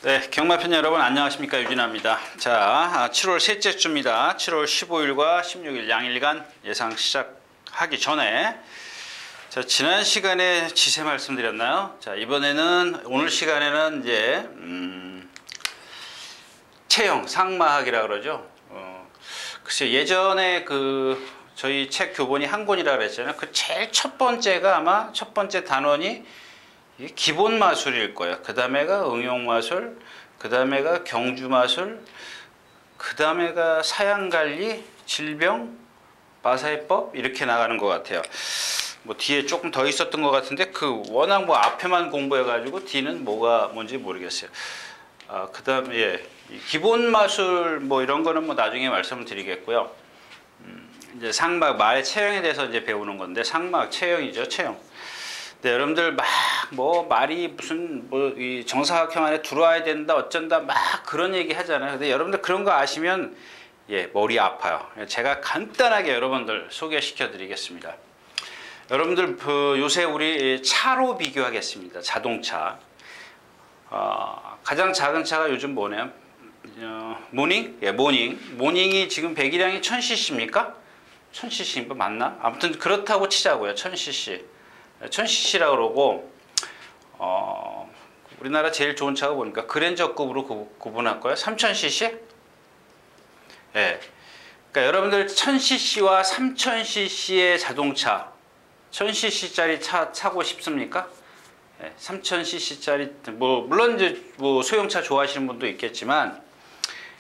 네, 경마편 여러분 안녕하십니까, 유진아입니다. 자, 7월 셋째 주입니다. 7월 15일과 16일 양일간 예상 시작하기 전에 자, 지난 시간에 지세 말씀드렸나요? 자, 이번에는 오늘 시간에는 이제 체형 상마학이라 그러죠. 글쎄 예전에 그 저희 책 교본이 한 권이라 그랬잖아요. 그 제일 첫 번째가 아마 첫 번째 단원이 기본 마술일 거예요. 그 다음에가 응용 마술, 그 다음에가 경주 마술, 그 다음에가 사양관리, 질병, 마사회법 이렇게 나가는 것 같아요. 뭐 뒤에 조금 더 있었던 것 같은데 그 워낙 뭐 앞에만 공부해가지고 뒤는 뭐가 뭔지 모르겠어요. 그 다음에 기본 마술 뭐 이런 거는 뭐 나중에 말씀을 드리겠고요. 이제 상막 말의 체형에 대해서 이제 배우는 건데 상막 체형이죠, 체형. 네, 여러분들 막 뭐 말이 무슨 뭐 이 정사각형 안에 들어와야 된다 어쩐다 막 그런 얘기 하잖아요. 근데 여러분들 그런 거 아시면 머리 아파요. 제가 간단하게 여러분들 소개시켜 드리겠습니다. 여러분들 요새 우리 차로 비교하겠습니다. 자동차. 가장 작은 차가 요즘 뭐네요? 모닝? 모닝이 지금 배기량이 1000cc입니까? 1000cc 맞나? 아무튼 그렇다고 치자고요. 1000cc. 1000cc라고 그러고 우리나라 제일 좋은 차가 보니까 그랜저급으로 구분할 거예요. 3000cc? 예. 그러니까 여러분들 1000cc와 3000cc의 자동차 1000cc짜리 차 타고 싶습니까? 예, 3000cc짜리 뭐 물론 이제 뭐 소형차 좋아하시는 분도 있겠지만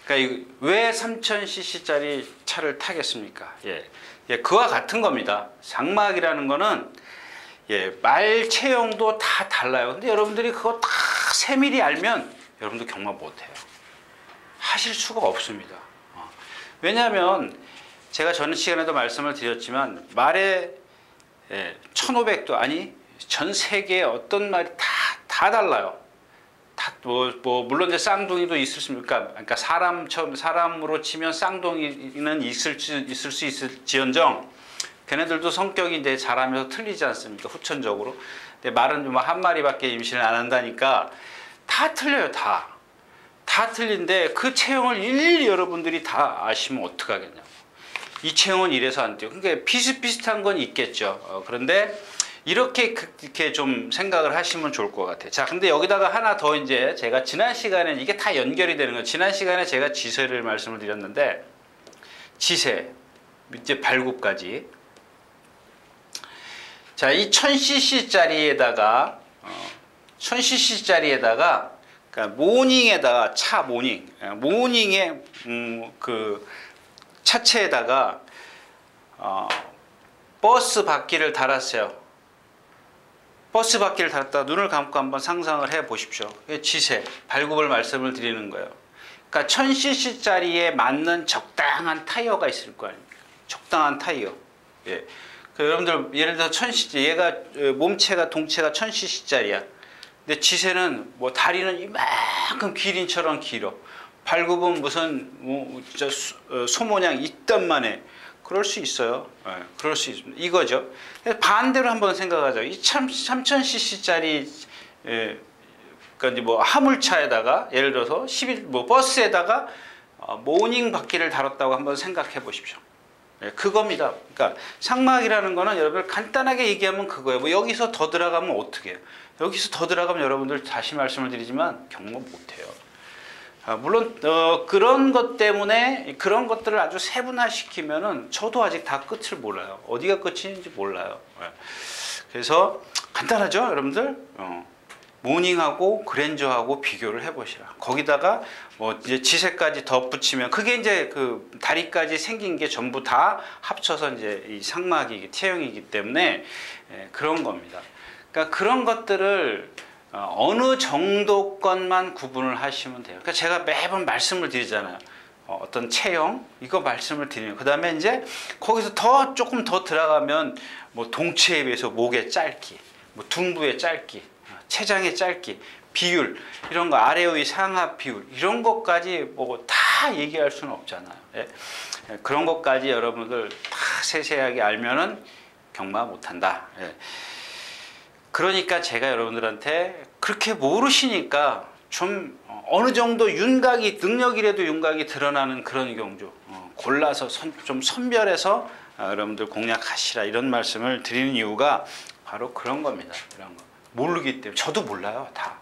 그러니까 왜 3000cc짜리 차를 타겠습니까? 그와 같은 겁니다. 상막이라는 거는 말 체형도 다 달라요. 근데 여러분들이 그거 다 세밀히 알면 여러분도 경마 못해요. 하실 수가 없습니다. 왜냐하면 제가 전 시간에도 말씀을 드렸지만 말에 1500도 아니 전 세계에 어떤 말이 다 달라요. 뭐 물론 이제 쌍둥이도 있을 수 있습니까? 그러니까 사람으로 치면 쌍둥이는 있을 수 있을지언정 걔네들도 성격이 이제 자라면서 틀리지 않습니까? 후천적으로. 근데 말은 뭐 한 마리밖에 임신을 안 한다니까 다 틀려요, 다. 다 틀린데 그 체형을 일일이 여러분들이 다 아시면 어떡하겠냐고. 이 체형은 이래서 안 돼요. 그러니까 비슷비슷한 건 있겠죠. 그런데 이렇게 좀 생각을 하시면 좋을 것 같아요. 자, 근데 여기다가 하나 더 이제 제가 지난 시간에 이게 다 연결이 되는 거예요. 지난 시간에 제가 지세를 말씀을 드렸는데 지세, 이제 발굽까지. 자, 이 1000cc짜리에다가 1000cc짜리에다가 그러니까 모닝에다가 차 모닝에 그 차체에다가 버스 바퀴를 달았어요. 버스 바퀴를 달았다가 눈을 감고 한번 상상을 해 보십시오. 지세, 발굽을 말씀을 드리는 거예요. 그러니까 1000cc짜리에 맞는 적당한 타이어가 있을 거 아닙니까? 적당한 타이어. 여러분들 예를 들어 1000cc 얘가 몸체가 동체가 1000cc짜리야. 근데 지세는 뭐 다리는 이만큼 기린처럼 길어. 발굽은 무슨 소 모양 이딴만해. 그럴 수 있어요. 그럴 수 있습니다. 이거죠. 반대로 한번 생각하자. 이 3000cc짜리 그러니까 뭐 화물차에다가 예를 들어서 뭐 버스에다가 모닝 바퀴를 달았다고 한번 생각해 보십시오. 그겁니다. 그러니까 상막이라는 거는 여러분들 간단하게 얘기하면 그거예요. 뭐 여기서 더 들어가면 어떻게 해요? 여기서 더 들어가면 여러분들 다시 말씀을 드리지만 경마 못해요. 물론 그런 것 때문에 그런 것들을 아주 세분화시키면은 저도 아직 다 끝을 몰라요. 어디가 끝인지 몰라요. 그래서 간단하죠, 여러분들. 모닝하고 그랜저하고 비교를 해보시라. 거기다가 뭐 이제 지세까지 덧붙이면 그게 이제 그 다리까지 생긴 게 전부 다 합쳐서 이제 이 상막이기 체형이기 때문에 그런 겁니다. 그러니까 그런 것들을 어느 정도 것만 구분을 하시면 돼요. 그러니까 제가 매번 말씀을 드리잖아요. 어떤 체형 이거 말씀을 드리면 그 다음에 이제 거기서 조금 더 들어가면 뭐 동체에 비해서 목의 짧기, 뭐 둔부의 짧기, 체장의 짧기, 비율 이런 거 아래의 상하 비율 이런 것까지 뭐 다 얘기할 수는 없잖아요. 그런 것까지 여러분들 다 세세하게 알면은 경마 못한다. 그러니까 제가 여러분들한테 그렇게 모르시니까 좀 어느 정도 윤곽이 능력이라도 윤곽이 드러나는 그런 경주 골라서 좀 선별해서 여러분들 공략하시라 이런 말씀을 드리는 이유가 바로 그런 겁니다. 이런 거 모르기 때문에 저도 몰라요 다.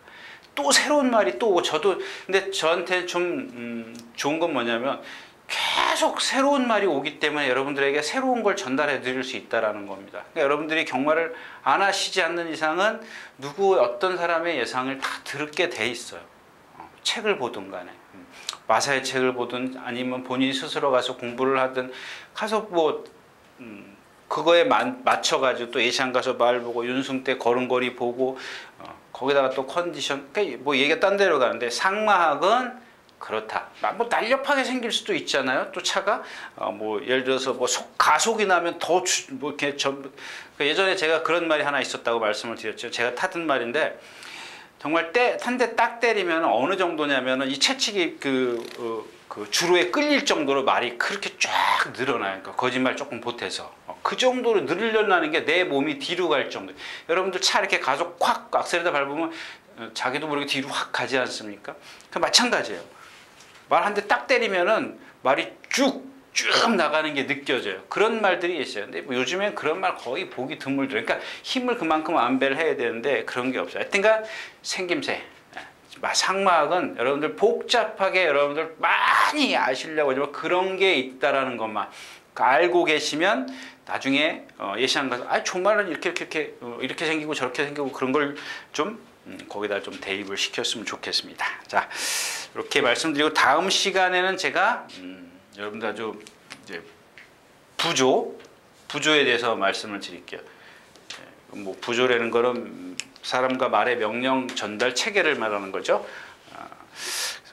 또 새로운 말이 또 오고 저도 근데 저한테 좀 좋은 건 뭐냐면 계속 새로운 말이 오기 때문에 여러분들에게 새로운 걸 전달해 드릴 수 있다는 겁니다. 그러니까 여러분들이 경마를 안 하시지 않는 이상은 누구 어떤 사람의 예상을 다 들게 돼 있어요. 책을 보든 간에 마사의 책을 보든 아니면 본인이 스스로 가서 공부를 하든 가서 뭐 그거에 맞춰가지고 또 예시안 가서 말 보고 윤승대 걸음걸이 보고 거기다가 또 컨디션 그러니까 뭐 얘기가 딴 데로 가는데 상마학은 그렇다. 뭐 날렵하게 생길 수도 있잖아요. 또 차가 뭐 예를 들어서 뭐 가속이 나면 더 뭐 이렇게 예전에 제가 그런 말이 하나 있었다고 말씀을 드렸죠. 제가 타던 말인데 정말 한 대 딱 때리면 어느 정도냐면은 이 채찍이 그 주로에 끌릴 정도로 말이 그렇게 쫙 늘어나요. 그러니까 거짓말 조금 보태서 그 정도로 늘려나는 게 내 몸이 뒤로 갈 정도. 여러분들 차 이렇게 가속 확 악셀에다 밟으면 자기도 모르게 뒤로 확 가지 않습니까? 그 마찬가지예요. 말 한 대 딱 때리면은 말이 쭉 나가는 게 느껴져요. 그런 말들이 있어요. 근데 뭐 요즘엔 그런 말 거의 보기 드물더라고요. 그러니까 힘을 그만큼 안배를 해야 되는데 그런 게 없어요. 하여튼간 생김새. 상마학은 여러분들 복잡하게 여러분들 많이 아시려고 하지만 그런 게 있다라는 것만 알고 계시면 나중에 예시안 가서 정말은 이렇게 생기고 저렇게 생기고 그런 걸 좀 거기다 좀 대입을 시켰으면 좋겠습니다. 자, 이렇게 말씀드리고 다음 시간에는 제가 여러분들 아주 이제 부조에 대해서 말씀을 드릴게요. 뭐 부조라는 거는 사람과 말의 명령 전달 체계를 말하는 거죠.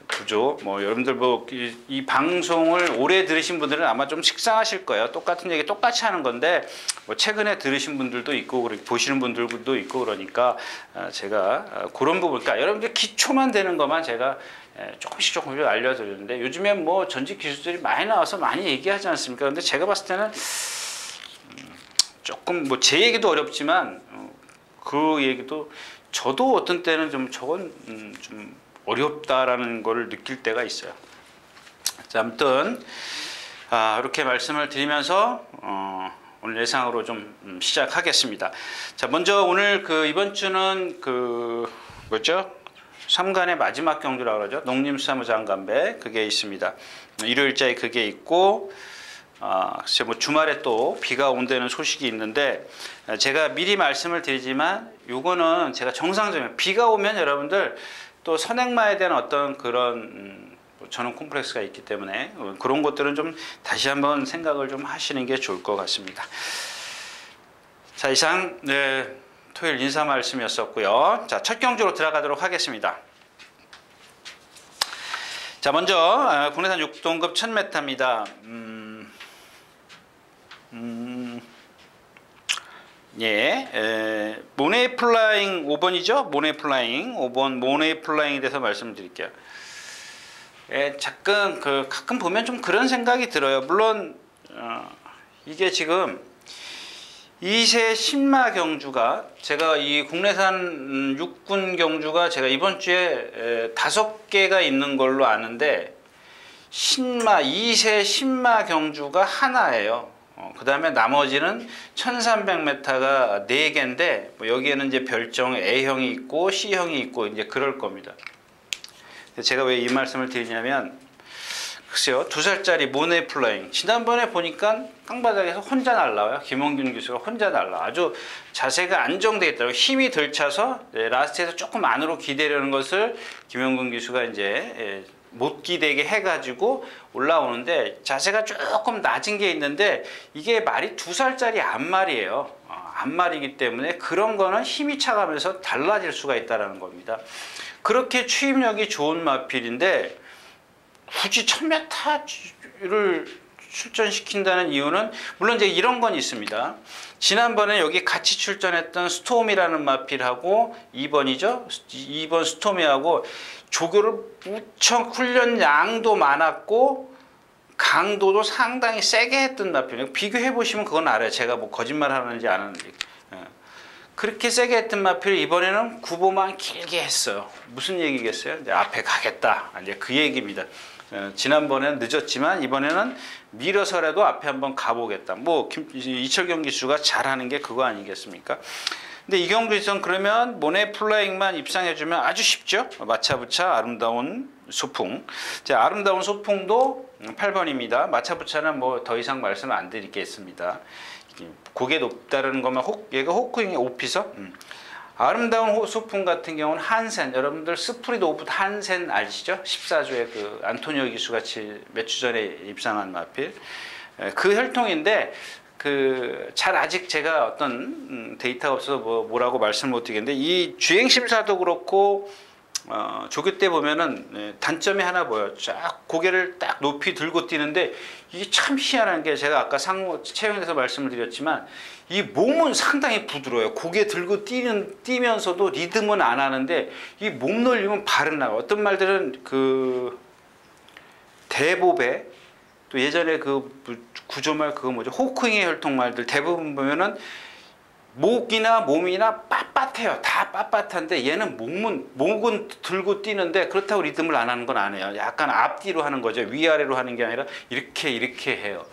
부조 뭐 여러분들 뭐 이 방송을 오래 들으신 분들은 아마 좀 식상하실 거예요. 똑같은 얘기 똑같이 하는 건데 뭐 최근에 들으신 분들도 있고 보시는 분들도 있고 그러니까 제가 그런 부분 그러니까 여러분들 기초만 되는 것만 제가 조금씩 알려드리는데 요즘엔 뭐 전직 기술들이 많이 나와서 많이 얘기하지 않습니까? 근데 제가 봤을 때는 조금 뭐 제 얘기도 어렵지만 그 얘기도 저도 어떤 때는 좀 저건 좀 어렵다라는 걸 느낄 때가 있어요. 자, 아무튼 이렇게 말씀을 드리면서 오늘 예상으로 좀 시작하겠습니다. 자, 먼저 오늘 이번 주는 뭐죠? 3간의 마지막 경주라고 그러죠. 농림수산부장관배 그게 있습니다. 일요일자에 그게 있고 글쎄 뭐 주말에 또 비가 온다는 소식이 있는데 제가 미리 말씀을 드리지만 요거는 제가 정상적인 비가 오면 여러분들 또 선행마에 대한 어떤 그런 저는 콤플렉스가 있기 때문에 그런 것들은 좀 다시 한번 생각을 좀 하시는 게 좋을 것 같습니다. 자, 이상 토요일 인사 말씀이었었고요. 자, 첫 경주로 들어가도록 하겠습니다. 자, 먼저 국내산 6등급 1000m입니다. 모네이 플라잉 5번이죠? 모네이 플라잉 5번 모네이 플라잉에 대해서 말씀드릴게요. 가끔 보면 좀 그런 생각이 들어요. 물론 이게 지금 2세 신마 경주가 제가 이 국내산 6군 경주가 제가 이번 주에 5개가 있는 걸로 아는데 2세 신마 경주가 하나예요. 그 다음에 나머지는 1300m가 4개인데 뭐 여기에는 이제 별정 A형이 있고 C형이 있고 이제 그럴 겁니다. 제가 왜 이 말씀을 드리냐면 글쎄요 2살짜리 모네 플라잉 지난번에 보니까 땅바닥에서 혼자 날라와요. 김원균 교수가 혼자 날라 아주 자세가 안정되어 있더라고요. 힘이 덜 차서 라스트에서 조금 안으로 기대려는 것을 김원균 교수가 이제 못 기대게 해가지고 올라오는데 자세가 조금 낮은 게 있는데 이게 말이 2살짜리 암말이에요. 암말이기 때문에 그런 거는 힘이 차가면서 달라질 수가 있다는 겁니다. 그렇게 추임력이 좋은 마필인데 굳이 1000m를 출전시킨다는 이유는 물론 이제 이런 건 있습니다. 지난번에 여기 같이 출전했던 스톰이라는 마필하고 2번이죠. 2번 스톰이하고 조교를 무척 훈련 양도 많았고 강도도 상당히 세게 했던 마필. 비교해 보시면 그건 알아요. 제가 뭐 거짓말 하는지 안 하는지. 그렇게 세게 했던 마필을 이번에는 구보만 길게 했어요. 무슨 얘기겠어요? 이제 앞에 가겠다. 이제 그 얘기입니다. 지난번에는 늦었지만 이번에는 밀어서라도 앞에 한번 가보겠다. 뭐 이철경 기수가 잘하는 게 그거 아니겠습니까? 근데 이경주에선 그러면 모네 플라잉만 입상해주면 아주 쉽죠. 마차부차 아름다운 소풍. 자, 아름다운 소풍도 8번입니다. 마차부차는 뭐 더 이상 말씀을 안 드리겠습니다. 고개 높다는 것만 얘가 호크잉의 오피서. 아름다운 소풍 같은 경우는 한센, 여러분들 스프리드 오브 한센 아시죠? 14조의 그 안토니오 기수 같이 몇 주 전에 입상한 마필. 그 혈통인데 잘 아직 제가 어떤 데이터가 없어서 뭐라고 말씀을 못 드리겠는데 이 주행 심사도 그렇고 조교 때 보면은 단점이 하나 보여요. 쫙 고개를 딱 높이 들고 뛰는데 이게 참 희한한 게 제가 아까 체형에서 말씀을 드렸지만 이 몸은 상당히 부드러워요. 고개 들고 뛰면서도 리듬은 안 하는데 이 몸 놀리면 발은 나가. 어떤 말들은 그 대보배 또 예전에 그 구조말 그거 뭐죠? 호크잉의 혈통 말들 대부분 보면은 목이나 몸이나 빳빳해요. 다 빳빳한데 얘는 목은 들고 뛰는데 그렇다고 리듬을 안 하는 건 아니에요. 약간 앞뒤로 하는 거죠. 위아래로 하는 게 아니라 이렇게 해요.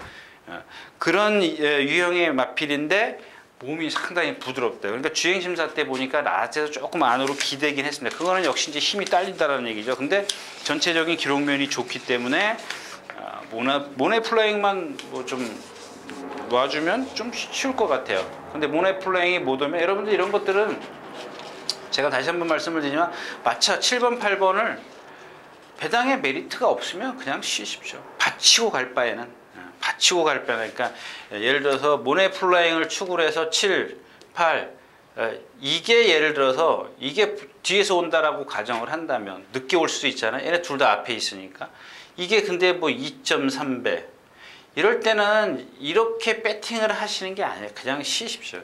그런 유형의 마필인데 몸이 상당히 부드럽다. 그러니까 주행심사 때 보니까 낮에서 조금 안으로 기대긴 했습니다. 그거는 역시 이제 힘이 딸린다는 얘기죠. 근데 전체적인 기록면이 좋기 때문에 모네 플라잉만 뭐 좀 놔주면 좀 쉬울 것 같아요. 근데 모네 플라잉이 못 오면 여러분들 이런 것들은 제가 다시 한번 말씀을 드리지만 마차 7번, 8번을 배당에 메리트가 없으면 그냥 쉬십시오. 받치고 갈 바에는. 그러니까 예를 들어서 모네 플라잉을 축으로 해서 7, 8 이게 예를 들어서 이게 뒤에서 온다라고 가정을 한다면 늦게 올 수도 있잖아요. 얘네 둘 다 앞에 있으니까. 이게 근데 뭐 2.3배 이럴 때는 이렇게 배팅을 하시는 게 아니에요. 그냥 쉬십시오.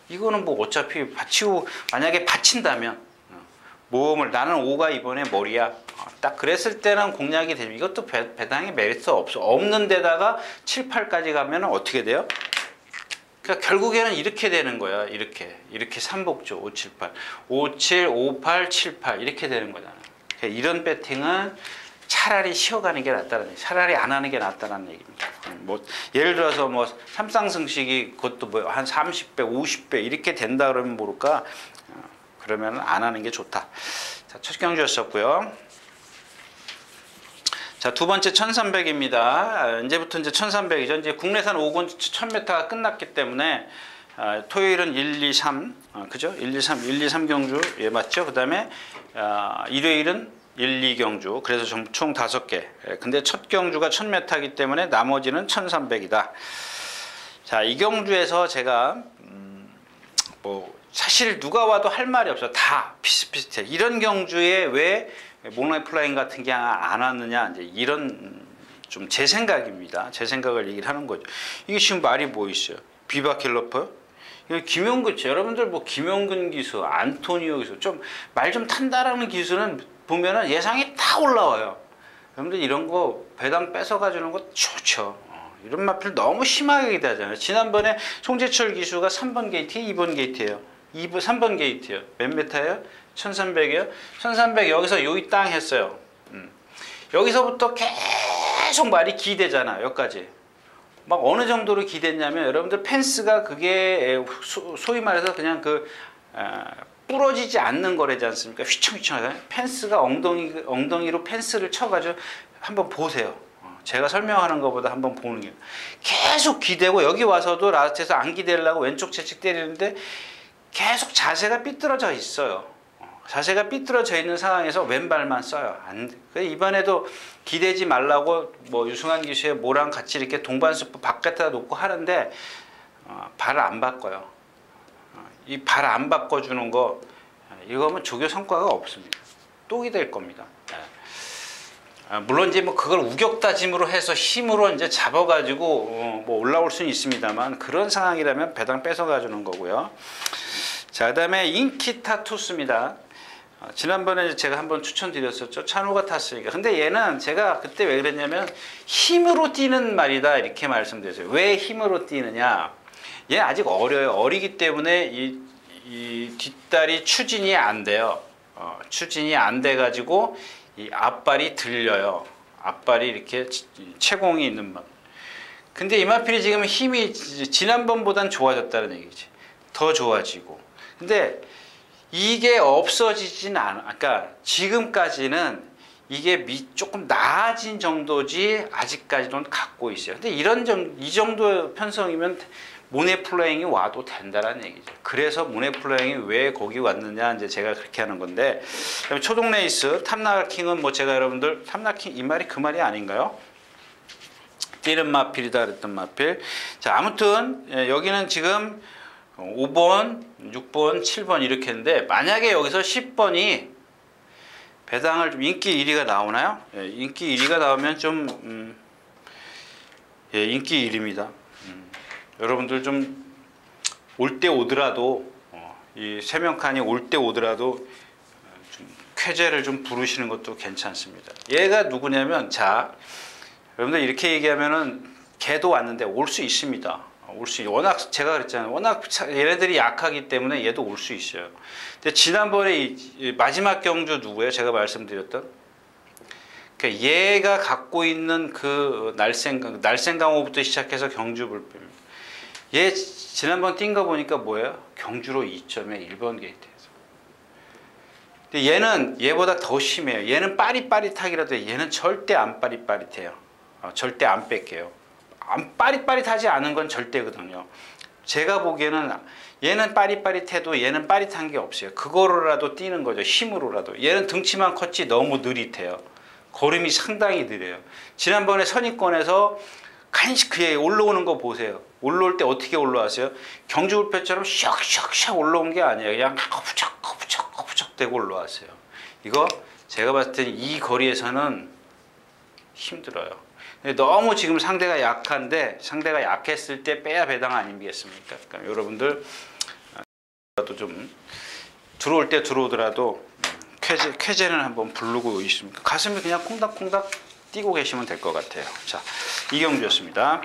이거는 뭐 어차피 받치고 만약에 받친다면 모험을 나는 5가 이번에 머리야. 딱 그랬을 때는 공략이 됩니다. 이것도 배당에 메리트 없는 데다가 7, 8까지 가면 어떻게 돼요? 그러니까 결국에는 이렇게 되는 거야. 이렇게 삼복조 5, 7, 8 5, 7, 5, 8, 7, 8 이렇게 되는 거잖아요. 그러니까 이런 배팅은 차라리 쉬어가는 게 낫다는 얘기, 차라리 안 하는 게 낫다는 얘기입니다. 뭐 예를 들어서 뭐 삼쌍승식이 그것도 뭐 한 30배, 50배 이렇게 된다 그러면 모를까? 그러면 안 하는 게 좋다. 자, 첫 경주였었고요. 자, 두 번째 1300입니다. 이제부터 이제 1300이죠. 이제 국내산 5군 1000m가 끝났기 때문에 토요일은 1, 2, 3 그죠? 1, 2, 3 경주 예 맞죠? 그다음에 일요일은 1, 2경주 그래서 총 5개. 근데 첫 경주가 1000m이기 때문에 나머지는 1300이다. 자, 이 경주에서 제가 뭐 사실 누가 와도 할 말이 없어. 다 비슷비슷해. 이런 경주에 왜 모네 플라잉 같은 게 안 왔느냐. 이제 이런 좀 제 생각입니다. 제 생각을 얘기를 하는 거죠. 이게 지금 말이 뭐 있어요? 비바킬러퍼요? 김용근, 여러분들 뭐 김용근 기수, 안토니오 기수, 좀 말 좀 탄다라는 기수는 보면은 예상이 다 올라와요. 여러분들 이런 거 배당 뺏어가주는 거 좋죠. 이런 마필 너무 심하게 기대하잖아요. 지난번에 송재철 기수가 3번 게이트, 2번 게이트예요. 3번 게이트예요. 몇 메타예요? 1300이요? 1300 여기서 여기 땅 했어요. 여기서부터 계속 말이 기대잖아. 여기까지. 막 어느 정도로 기댔냐면 여러분들 펜스가 그게 소위 말해서 그냥 부러지지 않는 거래지 않습니까? 휘청휘청하잖아요. 펜스가 엉덩이로 펜스를 쳐가지고 한번 보세요. 제가 설명하는 것보다 한번 보는 게 계속 기대고 여기 와서도 라스트에서 안 기대려고 왼쪽 채찍 때리는데 계속 자세가 삐뚤어져 있어요. 자세가 삐뚤어져 있는 상황에서 왼발만 써요. 이번에도 기대지 말라고 뭐 유승환 기수의 모랑 같이 이렇게 동반수법 바깥에다 놓고 하는데 발을 안 바꿔요. 이 발 안 바꿔주는 거 이거면 조교 성과가 없습니다. 똑이 될 겁니다. 물론 이제 뭐 그걸 우격다짐으로 해서 힘으로 이제 잡아가지고 뭐 올라올 수는 있습니다만 그런 상황이라면 배당 뺏어가주는 거고요. 자, 그다음에 인키타 투스입니다. 지난번에 제가 한번 추천드렸었죠. 찬호가 탔으니까. 근데 얘는 제가 그때 왜 그랬냐면 힘으로 뛰는 말이다 이렇게 말씀드렸어요. 왜 힘으로 뛰느냐? 얘 아직 어려요. 어리기 때문에 이 뒷다리 추진이 안 돼요. 추진이 안 돼 가지고 이 앞발이 들려요. 앞발이 이렇게 채공이 있는 막. 근데 이마필이 지금 힘이 지난번보단 좋아졌다는 얘기지. 더 좋아지고. 근데 이게 없어지진 않아. 그러니까 지금까지는 이게 조금 나아진 정도지 아직까지는 갖고 있어요. 근데 이 정도 편성이면 모네플레잉이 와도 된다는 얘기죠. 그래서 모네플레잉이 왜 거기 왔느냐 이제 제가 그렇게 하는 건데, 그다음에 초동레이스 탑나킹은 뭐 제가 여러분들 탑나킹 이 말이 그 말이 아닌가요? 뛰는 마필이다 그랬던 마필. 자, 아무튼 여기는 지금 5번, 6번, 7번 이렇게 했는데, 만약에 여기서 10번이 배당을 좀 인기 1위가 나오나요? 예, 인기 1위가 나오면 좀 예, 인기 1위입니다. 여러분들 좀 올 때 오더라도 이 세명칸이 올 때 오더라도 좀 쾌재를 좀 부르시는 것도 괜찮습니다. 얘가 누구냐면, 자, 여러분들 이렇게 얘기하면은 걔도 왔는데 올 수 있습니다. 올 수, 워낙 제가 그랬잖아요. 워낙 얘네들이 약하기 때문에 얘도 올 수 있어요. 근데 지난번에 이 마지막 경주 누구예요? 제가 말씀드렸던. 그러니까 얘가 갖고 있는 그 날쌘강호부터 시작해서 경주 불뱀. 얘 지난번 뛴 거 보니까 뭐예요? 경주로 2점에 1번 게이트에서. 근데 얘는 얘보다 더 심해요. 얘는 빠릿빠릿하기라도 얘는 절대 안 빠릿빠릿해요. 절대 안 뺄게요. 안 빠릿빠릿하지 않은 건 절대거든요. 제가 보기에는 얘는 빠릿빠릿해도 얘는 빠릿한 게 없어요. 그거로라도 뛰는 거죠. 힘으로라도. 얘는 등치만 컸지 너무 느릿해요. 걸음이 상당히 느려요. 지난번에 선입권에서 간식 그에 올라오는 거 보세요. 올라올 때 어떻게 올라왔어요? 경주불패처럼 샥샥샥 올라온 게 아니에요. 그냥 거부적 되고 올라왔어요. 이거 제가 봤을 때는 이 거리에서는 힘들어요. 너무 지금 상대가 약한데, 상대가 약했을 때 빼야 배당 아니겠습니까? 그러니까 여러분들 좀 들어올 때 들어오더라도 쾌재는 한번 부르고 있습니다. 가슴이 그냥 콩닥콩닥 뛰고 계시면 될 것 같아요. 자, 이경주였습니다.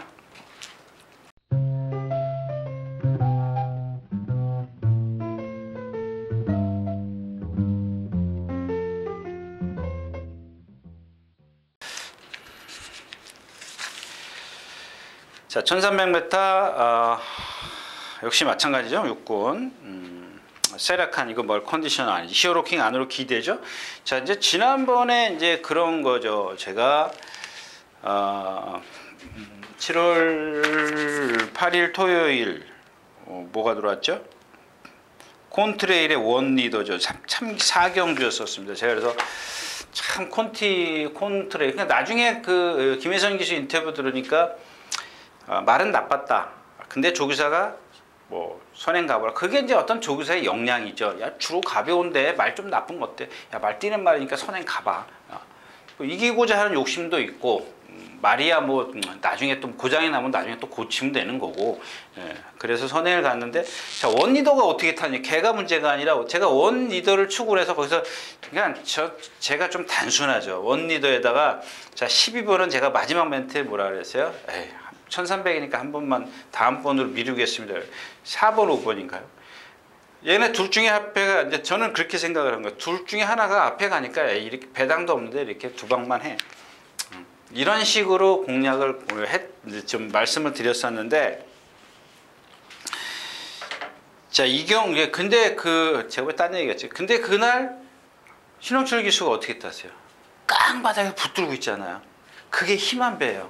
자, 1300m 역시 마찬가지죠. 6군 세라칸 이거 뭘 컨디션 아니지. 히어로킹 안으로 기대죠. 자, 이제 지난번에 이제 그런 거죠. 제가 7월 8일 토요일 뭐가 들어왔죠? 콘트레일의 원 리더죠. 참 사경주였었습니다. 제가 그래서 참 콘트레일. 그러니까 나중에 그 김혜선 기수 인터뷰 들으니까 말은 나빴다. 근데 조교사가 뭐 선행 가보라. 그게 이제 어떤 조교사의 역량이죠. 야, 주로 가벼운데 말 좀 나쁜 거 어때? 야, 말 뛰는 말이니까 선행 가봐. 이기고자 하는 욕심도 있고, 말이야 뭐 나중에 또 고장이 나면 나중에 또 고치면 되는 거고. 예, 그래서 선행을 갔는데, 자, 원 리더가 어떻게 타니? 걔가 문제가 아니라 제가 원 리더를 추구를 해서 거기서 그냥 제가 좀 단순하죠. 원 리더에다가 자 12번은 제가 마지막 멘트에 뭐라 그랬어요? 에이, 1300이니까 한 번만 다음번으로 미루겠습니다. 4번, 5번인가요? 얘네 둘 중에 앞에가, 이제 저는 그렇게 생각을 한 거예요. 둘 중에 하나가 앞에 가니까 이렇게 배당도 없는데 이렇게 두 방만 해. 이런 식으로 공략을 좀 말씀을 드렸었는데, 자, 근데 제가 왜 딴 얘기했지? 근데 그날 신홍철 기수가 어떻게 탔어요? 깡바닥에 붙들고 있잖아요. 그게 힘 한 배예요.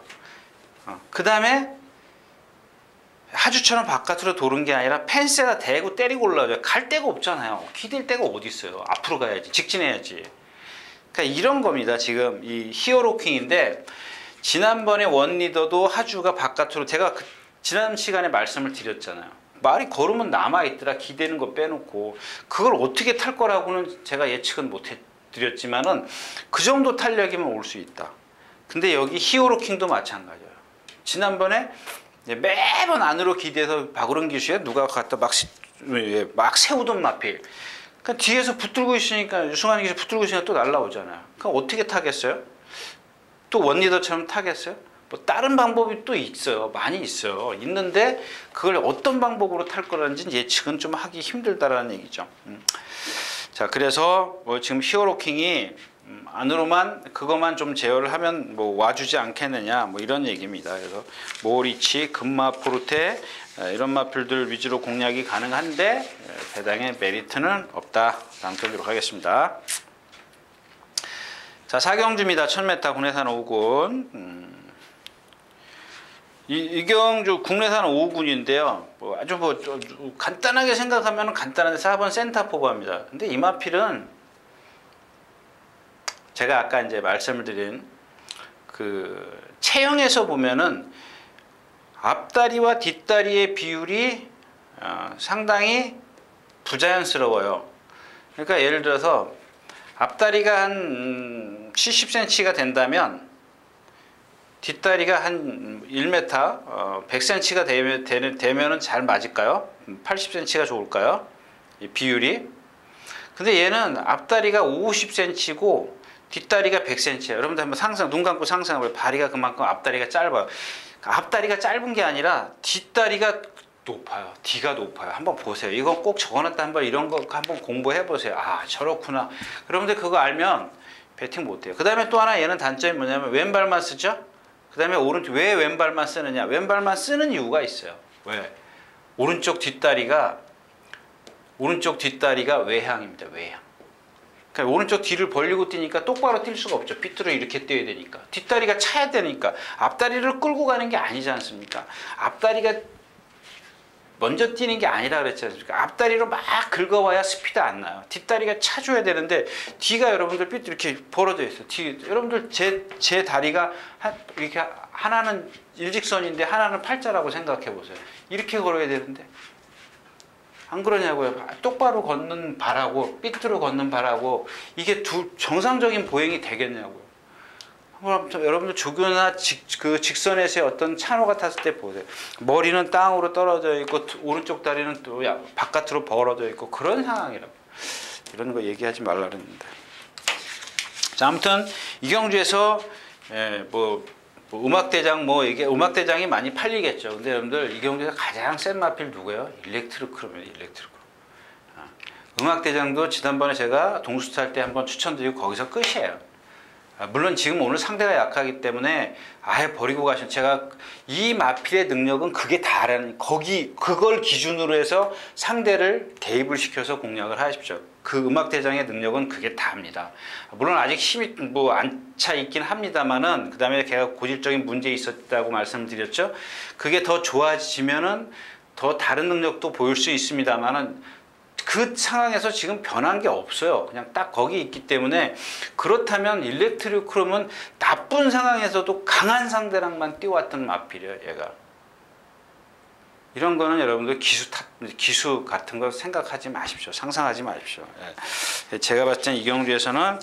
그 다음에 하주처럼 바깥으로 도는 게 아니라 펜스에다 대고 때리고 올라와요. 갈 데가 없잖아요. 기댈 데가 어디 있어요. 앞으로 가야지. 직진해야지. 그러니까 이런 겁니다. 지금 이 히어로킹인데, 지난번에 원리더도 하주가 바깥으로, 제가 지난 시간에 말씀을 드렸잖아요. 말이 걸으면 남아있더라. 기대는 거 빼놓고. 그걸 어떻게 탈 거라고는 제가 예측은 못 해드렸지만은 그 정도 탄력이면 올 수 있다. 근데 여기 히어로킹도 마찬가지예요. 지난번에 매번 안으로 기대서 박우른 기수에 누가 갖다 막 세우던 마필. 그러니까 뒤에서 붙들고 있으니까, 유승환 기수 붙들고 있으니까 또 날라오잖아요. 그럼 어떻게 타겠어요? 또 원리더처럼 타겠어요? 뭐 다른 방법이 또 있어요. 많이 있어요. 있는데 그걸 어떤 방법으로 탈 거라는지 예측은 좀 하기 힘들다라는 얘기죠. 자, 그래서 뭐 지금 히어로킹이 안으로만 그것만 좀 제어를 하면 뭐 와주지 않겠느냐 뭐 이런 얘기입니다. 그래서 모리치, 금마, 포르테 이런 마필들 위주로 공략이 가능한데 배당의 메리트는 없다. 남겨두도록 하겠습니다. 자, 사경주입니다. 1000m 국내산 5군. 이경주 국내산 5군인데요. 뭐 아주 뭐 간단하게 생각하면 간단한데 4번 센터포바입니다. 근데 이 마필은 제가 아까 이제 말씀을 드린 그 체형에서 보면은 앞다리와 뒷다리의 비율이 상당히 부자연스러워요. 그러니까 예를 들어서 앞다리가 한 70cm가 된다면 뒷다리가 한 1m, 100cm가 되면은 잘 맞을까요? 80cm가 좋을까요? 이 비율이. 근데 얘는 앞다리가 50cm고 뒷다리가 100cm예요. 여러분들 한번 눈 감고 상상해봐요. 다리가 그만큼 앞다리가 짧아요. 앞다리가 짧은 게 아니라 뒷다리가 높아요. 뒤가 높아요. 한번 보세요. 이건 꼭 적어놨다 한번 이런 거 한번 공부해 보세요. 아, 저렇구나. 여러분들 그거 알면 배팅 못해요. 그 다음에 또 하나 얘는 단점이 뭐냐면 왼발만 쓰죠. 그 다음에 오른쪽, 왜 왼발만 쓰느냐? 왼발만 쓰는 이유가 있어요. 왜? 오른쪽 뒷다리가 외향입니다. 외향. 그러니까 오른쪽 뒤를 벌리고 뛰니까 똑바로 뛸 수가 없죠. 삐뚤어 이렇게 뛰어야 되니까. 뒷다리가 차야 되니까. 앞다리를 끌고 가는 게 아니지 않습니까? 앞다리가 먼저 뛰는 게 아니라 그랬지 않습니까? 앞다리로 막 긁어와야 스피드 안 나요. 뒷다리가 차줘야 되는데 뒤가 여러분들 삐뚤 이렇게 벌어져 있어요. 여러분들 제 다리가 이렇게 하나는 일직선인데 하나는 팔자라고 생각해 보세요. 이렇게 걸어야 되는데 안 그러냐고요. 똑바로 걷는 발하고 삐뚤어 걷는 발하고 이게 정상적인 보행이 되겠냐고요. 여러분들 조교나 직선에서의 어떤 찬호가 탔을 때 보세요. 머리는 땅으로 떨어져 있고 오른쪽 다리는 또 바깥으로 벌어져 있고 그런 상황이라고. 이런 거 얘기하지 말라 그랬는데. 자, 아무튼 이경주에서 음악대장 이게 음악대장이 많이 팔리겠죠. 근데 여러분들 이경주에서 가장 센 마필 누구예요? 일렉트로크롬이에요. 일렉트로크롬. 음악대장도 지난번에 제가 동수트 할 때 한번 추천드리고 거기서 끝이에요. 물론 지금 오늘 상대가 약하기 때문에 아예 버리고 가시면 제가 이 마필의 능력은 그게 다라는 그걸 기준으로 해서 상대를 대입을 시켜서 공략을 하십시오. 그 음악대장의 능력은 그게 다입니다. 물론 아직 힘이 안 차 있긴 합니다만은 그 다음에 걔가 고질적인 문제 있었다고 말씀드렸죠. 그게 더 좋아지면은 더 다른 능력도 보일 수 있습니다만은 그 상황에서 지금 변한 게 없어요. 그냥 딱 거기 있기 때문에 그렇다면 일렉트로크롬은 나쁜 상황에서도 강한 상대랑만 뛰어왔던 마필이에요. 얘가. 이런 거는 여러분들 기수 같은 거 생각하지 마십시오. 상상하지 마십시오. 예. 제가 봤을 땐 이경주에서는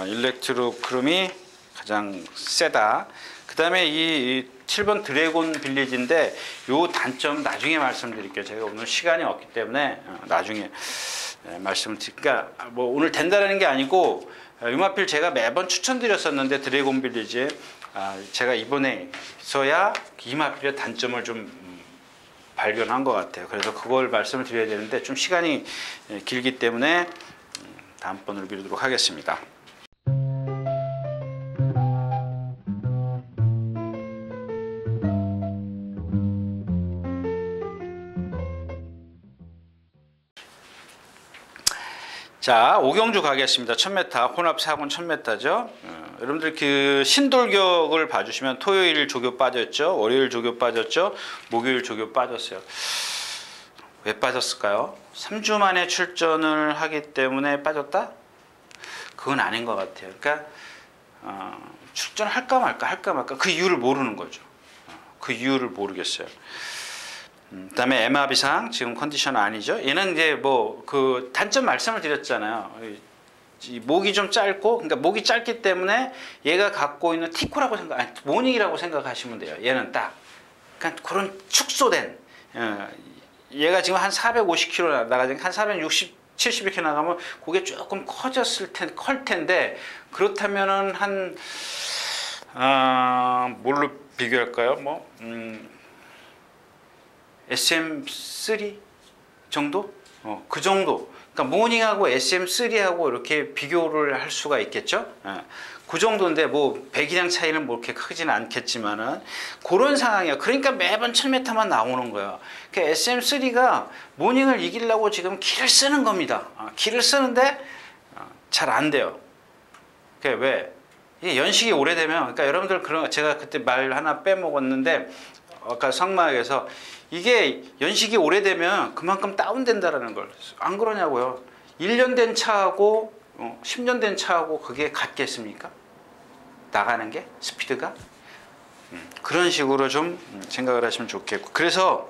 일렉트로크롬이 가장 세다. 그 다음에 이 7번 드래곤 빌리지인데 요 단점 나중에 말씀드릴게요. 제가 오늘 시간이 없기 때문에 나중에 말씀을 드릴까. 뭐 오늘 된다라는 게 아니고 유마필 제가 매번 추천드렸었는데 드래곤 빌리지 제가 이번에서야 이마필의 단점을 좀 발견한 것 같아요. 그래서 그걸 말씀을 드려야 되는데 좀 시간이 길기 때문에 다음번으로 미루도록 하겠습니다. 자, 오경주 가겠습니다. 1000m, 혼합 4군 1000m죠. 여러분들 그 신돌격을 봐주시면 토요일 조교 빠졌죠. 월요일 조교 빠졌죠. 목요일 조교 빠졌어요. 왜 빠졌을까요? 3주 만에 출전을 하기 때문에 빠졌다? 그건 아닌 것 같아요. 그러니까 출전할까 말까 그 이유를 모르는 거죠. 그 이유를 모르겠어요. 그다음에 MRB상 지금 컨디션 아니죠. 얘는 이제 그 단점 말씀을 드렸잖아요. 이 목이 좀 짧고, 그러니까 목이 짧기 때문에 얘가 갖고 있는 티코라고 모닝이라고 생각하시면 돼요. 얘는 딱, 그러니까 그런 축소된. 얘가 지금 한 450kg 나가지 한 460, 70 이렇게 나가면 그게 조금 클 텐데 그렇다면은 한 뭘로 비교할까요? SM3 정도? 그 정도. 그러니까 모닝하고 SM3하고 이렇게 비교를 할 수가 있겠죠. 그 정도인데 뭐 배기량 차이는 뭐 그렇게 크지는 않겠지만은 그런 상황이에요. 그러니까 매번 1000m만 나오는 거예요. 그러니까 SM3가 모닝을 이기려고 지금 기를 쓰는 겁니다. 기를 쓰는데 잘 안 돼요. 그게 왜? 이게 연식이 오래되면, 그러니까 여러분들 그런, 제가 그때 말 하나 빼먹었는데 아까 성마학에서 이게 연식이 오래되면 그만큼 다운된다라는 걸, 안 그러냐고요. 1년 된 차하고 10년 된 차하고 그게 같겠습니까? 나가는 게 스피드가 그런 식으로 좀 생각을 하시면 좋겠고. 그래서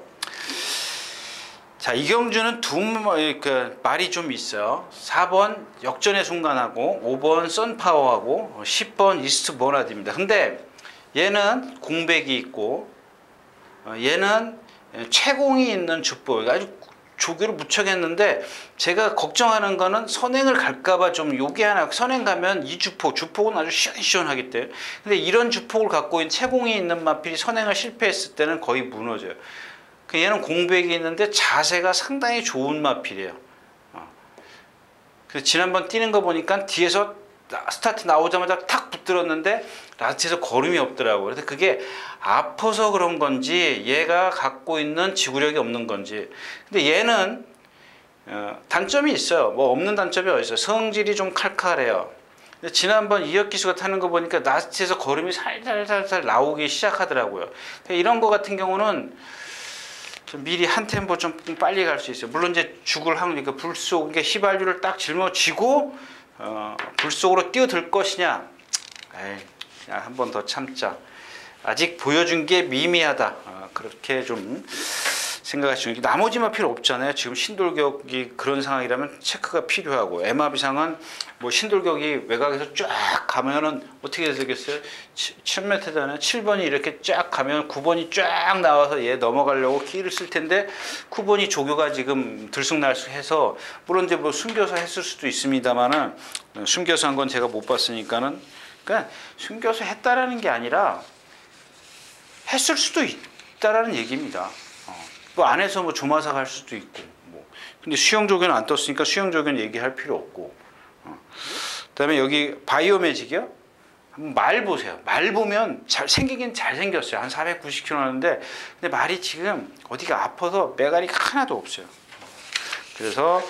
자, 이경주는 말이 좀 있어요. 4번 역전의 순간하고 5번 선파워하고 10번 이스트 버나드입니다. 근데 얘는 공백이 있고 얘는 채공이 있는 주포, 아주 조교를 무척 했는데 제가 걱정하는 거는 선행을 갈까봐 좀 요게 하나. 선행 가면 이 주폭은 아주 시원시원하기 때문에. 근데 이런 주폭을 갖고 있는 채공이 있는 마필이 선행을 실패했을 때는 거의 무너져요. 얘는 공백이 있는데 자세가 상당히 좋은 마필이에요. 그래서 지난번 뛰는 거 보니까 뒤에서 스타트 나오자마자 탁 붙들었는데 라스트에서 걸음이 없더라고요. 그래서 그게 아파서 그런 건지 얘가 갖고 있는 지구력이 없는 건지. 근데 얘는 단점이 있어요. 뭐 없는 단점이 어디 있어요. 성질이 좀 칼칼해요. 근데 지난번 이혁 기수가 타는 거 보니까 라스트에서 걸음이 살살살살 나오기 시작하더라고요. 이런 거 같은 경우는 좀 미리 한 템포 좀 빨리 갈 수 있어요. 물론 이제 죽을 확률, 그러니까 불속, 그러니까 휘발유를 딱 짊어지고 불속으로 뛰어들 것이냐. 그냥 한 번 더 참자. 아직 보여준 게 미미하다. 그렇게 좀 생각하시는 게, 나머지 마필 없잖아요. 지금 신돌격이 그런 상황이라면 체크가 필요하고, MRB상은 뭐 신돌격이 외곽에서 쫙 가면은 어떻게 되겠어요? 1000m잖아요. 7번이 이렇게 쫙 가면 9번이 쫙 나와서 얘 넘어가려고 키를 쓸 텐데 9번이 조교가 지금 들쑥날쑥해서, 물론 이제 뭐 숨겨서 했을 수도 있습니다만은, 숨겨서 한 건 제가 못 봤으니까는, 그러니까 숨겨서 했다라는 게 아니라 했을 수도 있다라는 얘기입니다. 뭐 안에서 뭐 조마사 갈 수도 있고, 뭐. 근데 수영 조교는 안 떴으니까 수영 조교는 얘기할 필요 없고. 그다음에 여기 바이오매직이요. 말 보세요. 말 보면 생기긴 잘 생겼어요. 한 490kg 하는데, 근데 말이 지금 어디가 아파서 메갈이 하나도 없어요. 그래서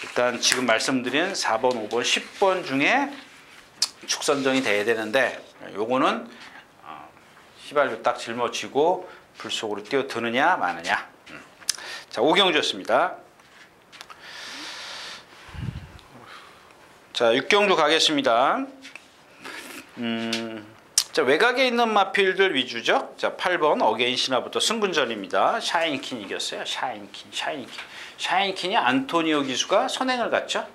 일단 지금 말씀드린 4번, 5번, 10번 중에 축선정이 돼야 되는데, 요거는 휘발유 딱 짊어지고 불속으로 뛰어드느냐 마느냐. 자, 오경주였습니다. 자, 육경주 가겠습니다. 자, 외곽에 있는 마필들 위주죠. 자, 8번 어게인 신화부터 승분전입니다. 샤인킨 이겼어요. 샤인킨이 안토니오 기수가 선행을 갔죠.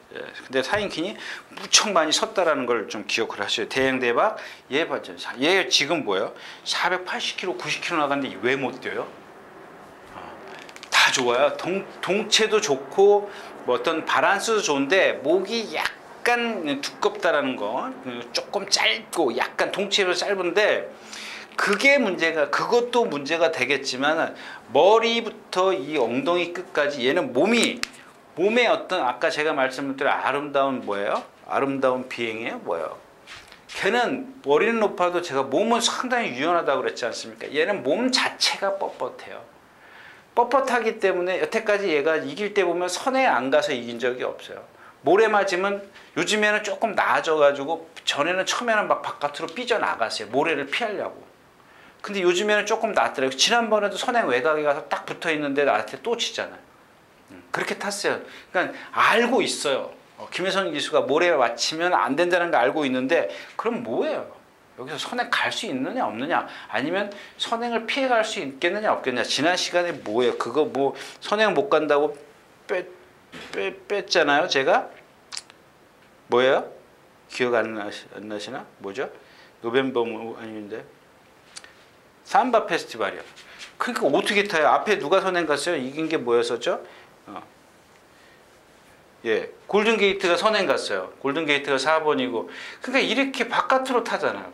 근데 샤인킨이 무척 많이 섰다라는 걸 좀 기억을 하셔요. 대행대박. 얘 지금 뭐예요? 480km, 90km 나갔는데 왜 못 뛰어요? 다 좋아요. 동체도 좋고 뭐 어떤 바란스도 좋은데 목이 약간 두껍다라는 거, 조금 짧고 약간 동체로 짧은데, 그게 문제가, 그것도 문제가 되겠지만 머리부터 이 엉덩이 끝까지 얘는 몸에 어떤, 아까 제가 말씀드린 아름다운 뭐예요? 아름다운 비행이에요? 뭐예요? 걔는 머리는 높아도 제가 몸은 상당히 유연하다고 그랬지 않습니까? 얘는 몸 자체가 뻣뻣해요. 뻣뻣하기 때문에 여태까지 얘가 이길 때 보면 선에 안 가서 이긴 적이 없어요. 모래 맞으면 요즘에는 조금 나아져가지고, 전에는 처음에는 막 바깥으로 삐져나갔어요. 모래를 피하려고. 근데 요즘에는 조금 낫더라고요. 지난번에도 선행 외곽에 가서 딱 붙어 있는데 나한테 또 치잖아요. 그렇게 탔어요. 그러니까 알고 있어요. 김혜선 기수가 모래에 맞추면 안 된다는 거 알고 있는데, 그럼 뭐예요? 여기서 선행 갈 수 있느냐 없느냐, 아니면 선행을 피해 갈 수 있겠느냐 없겠느냐. 지난 시간에 뭐예요? 그거 뭐 선행 못 간다고 뺐잖아요. 제가 뭐예요? 기억 안 나시나? 뭐죠? 노벰버 아닌데 삼바 페스티벌이요. 그러니까 어떻게 타요? 앞에 누가 선행 갔어요? 이긴 게 뭐였었죠? 예, 골든 게이트가 선행 갔어요. 골든 게이트가 4번이고, 그러니까 이렇게 바깥으로 타잖아요.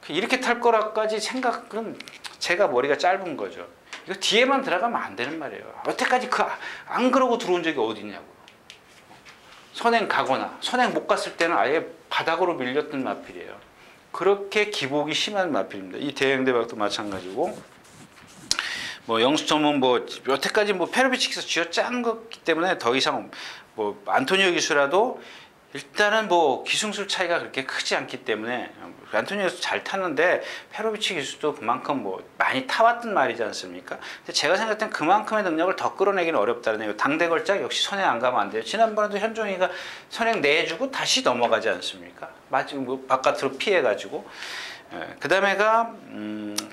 이렇게 탈 거라까지 생각은 제가 머리가 짧은 거죠. 이거 뒤에만 들어가면 안 되는 말이에요. 여태까지 안 그러고 들어온 적이 어디 있냐고. 선행 가거나 선행 못 갔을 때는 아예 바닥으로 밀렸던 마필이에요. 그렇게 기복이 심한 마필입니다. 이 대형대박도 마찬가지고, 뭐 영수점은 뭐 여태까지 뭐 페로비치에서 쥐어짠 거기 때문에 더 이상 뭐 안토니오 기수라도 일단은 뭐 기승술 차이가 그렇게 크지 않기 때문에, 안토니오도 잘 탔는데 페로비치 기수도 그만큼 뭐 많이 타왔던 말이지 않습니까? 근데 제가 생각할 땐 그만큼의 능력을 더 끌어내기는 어렵다는 얘기예요. 당대 걸작 역시 선행 안 가면 안 돼요. 지난번에도 현종이가 선행 내주고 다시 넘어가지 않습니까? 마지막 뭐 바깥으로 피해가지고. 그 다음에가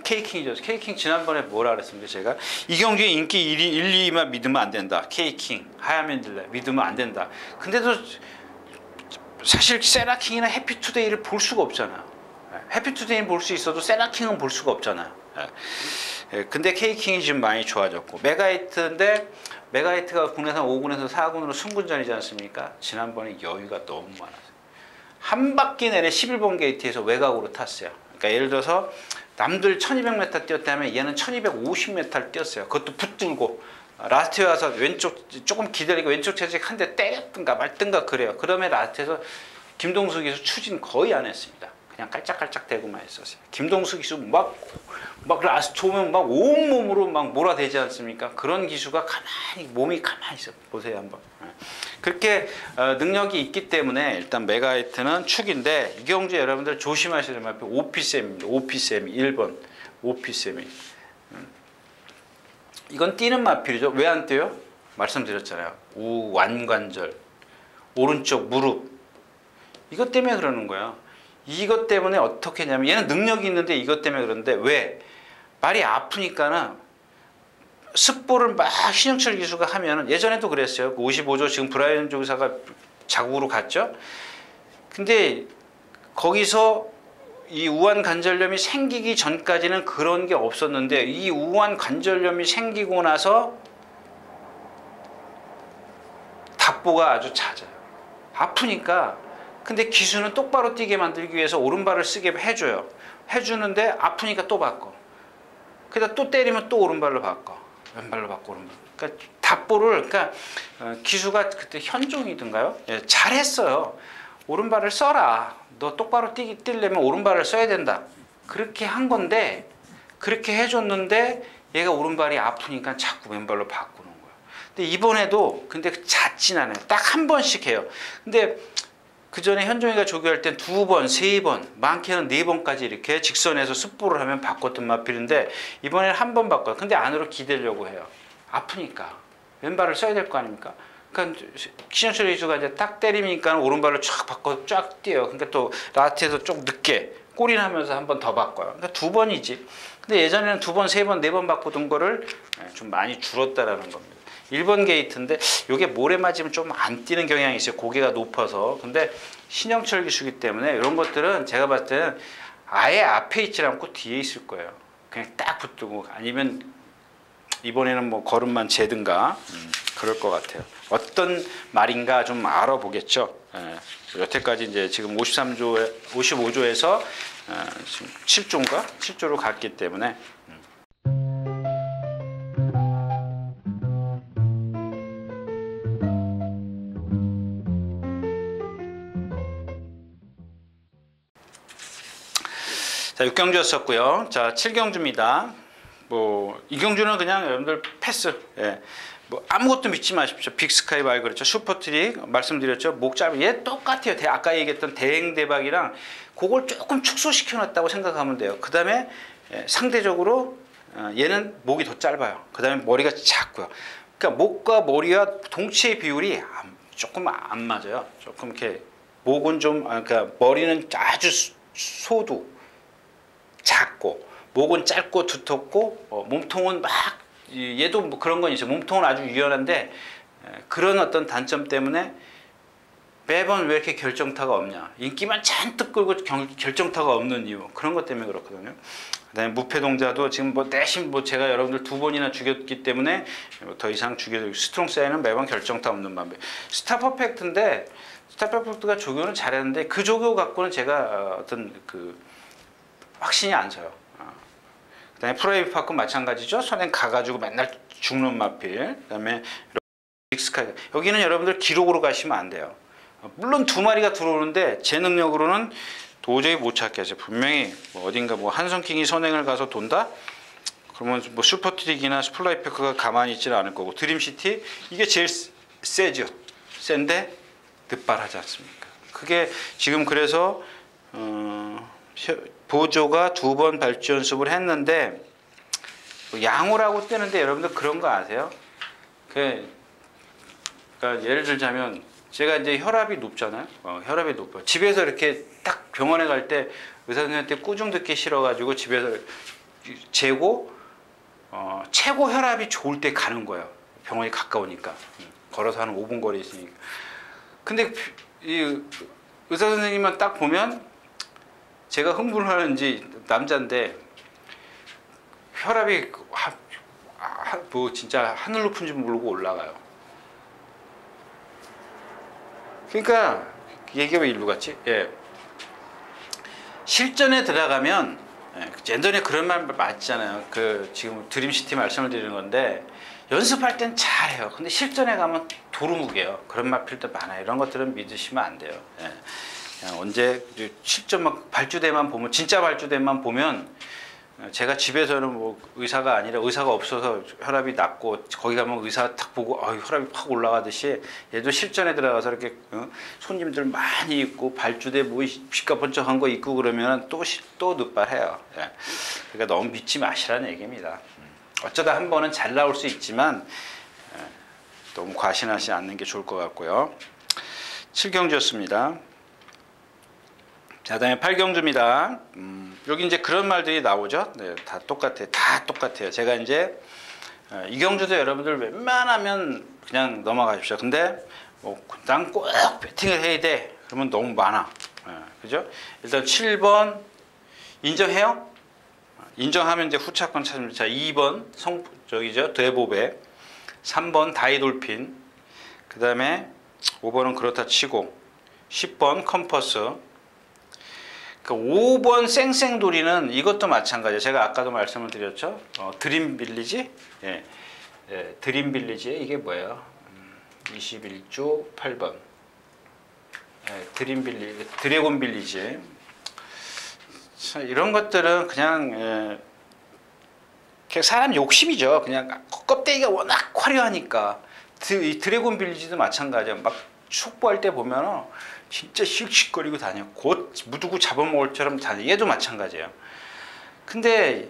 K킹이죠. K킹 지난번에 뭐라 그랬습니까? 제가 이경주의 인기 1, 2만 믿으면 안 된다. K킹, 하야민들레 믿으면 안 된다. 근데도 사실 세라킹이나 해피투데이를 볼 수가 없잖아요. 해피투데이는 볼 수 있어도 세라킹은 볼 수가 없잖아요. 근데 K킹이 지금 많이 좋아졌고, 메가히트인데 메가히트가 국내산 5군에서 4군으로 승군전이지 않습니까? 지난번에 여유가 너무 많았어요. 한 바퀴 내내 11번 게이트에서 외곽으로 탔어요. 그러니까 예를 들어서 남들 1200m 뛰었다면 얘는 1250m를 뛰었어요. 그것도 붙들고 라스트에 와서 왼쪽 조금 기다리고 왼쪽 채찍 한 대 때렸든가 말든가 그래요. 그러면 라스트에서 김동수 기수 추진 거의 안 했습니다. 그냥 깔짝깔짝 대고만 했었어요. 김동수 기수 막 라스트 오면 막 온몸으로 막 몰아대지 않습니까? 그런 기수가 가만히 몸이 가만히 있어 보세요 한번. 그렇게 능력이 있기 때문에 일단 메가히트는 축인데, 이경주 여러분들 조심하셔야 될 오피셈입니다. 오피셈 1번 오피셈이. 이건 뛰는 마필이죠. 왜 안 뛰어요? 말씀드렸잖아요. 우완관절, 오른쪽 무릎, 이것 때문에 그러는 거예요. 이것 때문에 어떻게 하냐면, 얘는 능력이 있는데 이것 때문에 그러는데, 왜? 말이 아프니까는 습보를 막 신영철 기수가 하면은, 예전에도 그랬어요. 55조 지금 브라이언 조사가 자국으로 갔죠. 근데 거기서 이 우한 관절염이 생기기 전까지는 그런 게 없었는데, 이 우한 관절염이 생기고 나서 답보가 아주 잦아요. 아프니까. 근데 기수는 똑바로 뛰게 만들기 위해서 오른발을 쓰게 해줘요. 해주는데 아프니까 또 바꿔. 그러다 또 때리면 또 오른발로 바꿔. 왼발로 바꿔, 오른발. 그러니까 답보를, 그러니까 기수가 그때 현종이든가요? 예, 잘했어요. 오른발을 써라. 너 똑바로 뛰려면 오른발을 써야 된다. 그렇게 한 건데, 그렇게 해줬는데 얘가 오른발이 아프니까 자꾸 왼발로 바꾸는 거야. 근데 이번에도 근데 잦진 않아요. 딱 한 번씩 해요. 근데 그 전에 현종이가 조교할 땐 2번, 3번, 많게는 4번까지 이렇게 직선에서 습보를 하면 바꿨던 마필인데, 이번에는 한 번 바꿔요. 근데 안으로 기대려고 해요. 아프니까 왼발을 써야 될 거 아닙니까? 그러니까 신현철 기수가 이제 딱 때리니까 오른발로 쫙 바꿔 쫙 뛰어요. 그러니까 또 라스트에서 좀 늦게 꼬리나면서 한 번 더 바꿔요. 그러니까 2번이지. 근데 예전에는 2번, 3번, 4번 바꾸던 거를 좀 많이 줄었다라는 겁니다. 1번 게이트인데 요게 모래 맞으면 좀 안 뛰는 경향이 있어요. 고개가 높아서. 근데 신영철 기수기 때문에 이런 것들은 제가 봤을 때는 아예 앞에 있지 않고 뒤에 있을 거예요. 그냥 딱 붙들고, 아니면 이번에는 뭐 걸음만 재든가 그럴 것 같아요. 어떤 말인가 좀 알아보겠죠. 여태까지 이제 지금 55조에서 지금 7조인가? 7조로 갔기 때문에. 자, 6경주였었고요. 자, 7경주입니다. 뭐 이경주는 그냥 여러분들 패스. 예. 뭐 아무것도 믿지 마십시오. 빅스카이 말 그랬죠. 슈퍼트릭 말씀드렸죠. 목 짧은 얘 똑같아요. 아까 얘기했던 대행대박이랑 그걸 조금 축소시켜 놨다고 생각하면 돼요. 그 다음에 상대적으로 얘는 목이 더 짧아요. 그 다음에 머리가 작고요. 그러니까 목과 머리와 동체의 비율이 조금 안 맞아요. 조금 이렇게 목은 좀, 그러니까 머리는 아주 소두 작고, 목은 짧고 두텁고, 몸통은 막, 얘도 뭐 그런 건 있어요. 몸통은 아주 유연한데, 그런 어떤 단점 때문에 매번 왜 이렇게 결정타가 없냐. 인기만 잔뜩 끌고 결정타가 없는 이유. 그런 것 때문에 그렇거든요. 그 다음에 무패동자도 지금 뭐 내심 뭐 제가 여러분들 2번이나 죽였기 때문에 더 이상 죽여도, 스트롱 사이는 매번 결정타 없는 반면. 스타 퍼펙트인데, 스타 퍼펙트가 조교는 잘했는데, 그 조교 갖고는 제가 어떤 확신이 안 서요. 그다음에 프로에비파크 마찬가지죠. 선행 가가지고 맨날 죽는 마필. 그다음에 빅스카이. 여기는 여러분들 기록으로 가시면 안 돼요. 물론 두 마리가 들어오는데 제 능력으로는 도저히 못 찾겠어요. 분명히 뭐 어딘가 뭐 한성킹이 선행을 가서 돈다? 그러면 뭐 슈퍼트릭이나 스플라이페크가 가만히 있지는 않을 거고, 드림시티 이게 제일 세죠. 센데 득발하지 않습니까? 그게 지금 그래서 보조가 2번 발주 연습을 했는데 양호라고 뜨는데 여러분들 그런 거 아세요? 그러니까 예를 들자면 제가 이제 혈압이 높잖아요. 혈압이 높아요. 집에서 이렇게 딱 병원에 갈 때 의사 선생님한테 꾸중 듣기 싫어가지고 집에서 재고 최고 혈압이 좋을 때 가는 거예요. 병원이 가까우니까. 걸어서 한 5분 거리 있으니까. 근데 이 의사 선생님만 딱 보면 제가 흥분하는지 남자인데 혈압이 뭐 진짜 하늘 높은 줄 모르고 올라가요. 그러니까 얘기가 왜 일로 갔지? 예. 실전에 들어가면 예전에 그런 말 맞잖아요. 지금 드림시티 말씀을 드리는 건데 연습할 땐 잘해요. 근데 실전에 가면 도루묵이에요. 그런 마필도 많아요. 이런 것들은 믿으시면 안 돼요. 예. 그냥 언제 실전 발주대만 보면, 진짜 발주대만 보면, 제가 집에서는 뭐 의사가 아니라 의사가 없어서 혈압이 낮고 거기 가면 의사 딱 보고 혈압이 팍 올라가듯이 얘도 실전에 들어가서 이렇게 손님들 많이 있고 발주대 뭐 시가번쩍한 거 있고 그러면 또 늑발해요. 예. 그러니까 너무 믿지 마시라는 얘기입니다. 어쩌다 한 번은 잘 나올 수 있지만 너무 과신하지 않는 게 좋을 것 같고요. 7경주였습니다. 자, 다음에 8경주입니다. 여기 이제 그런 말들이 나오죠. 네, 다 똑같아요. 다 똑같아요. 제가 이제 이 경주도 여러분들 웬만하면 그냥 넘어가십시오. 근데 뭐 난 꼭 배팅을 해야 돼. 그러면 너무 많아. 그죠? 일단 7번 인정해요? 인정하면 이제 후차권 찾으면, 자, 2번 저기죠. 대보배. 3번 다이돌핀. 그 다음에 5번은 그렇다 치고 10번 컴퍼스. 5번 쌩쌩돌이는 이것도 마찬가지예요. 제가 아까도 말씀을 드렸죠. 드림빌리지? 예. 예, 드림빌리지 이게 뭐예요? 21조 8번. 예, 드래곤빌리지. 이런 것들은 그냥 사람 욕심이죠. 그냥 껍데기가 워낙 화려하니까. 이 드래곤빌리지도 마찬가지예요. 막 촉보할 때 보면은 진짜 씩씩거리고 다녀. 곧 무두고 잡아먹을 처럼 다녀. 얘도 마찬가지예요. 근데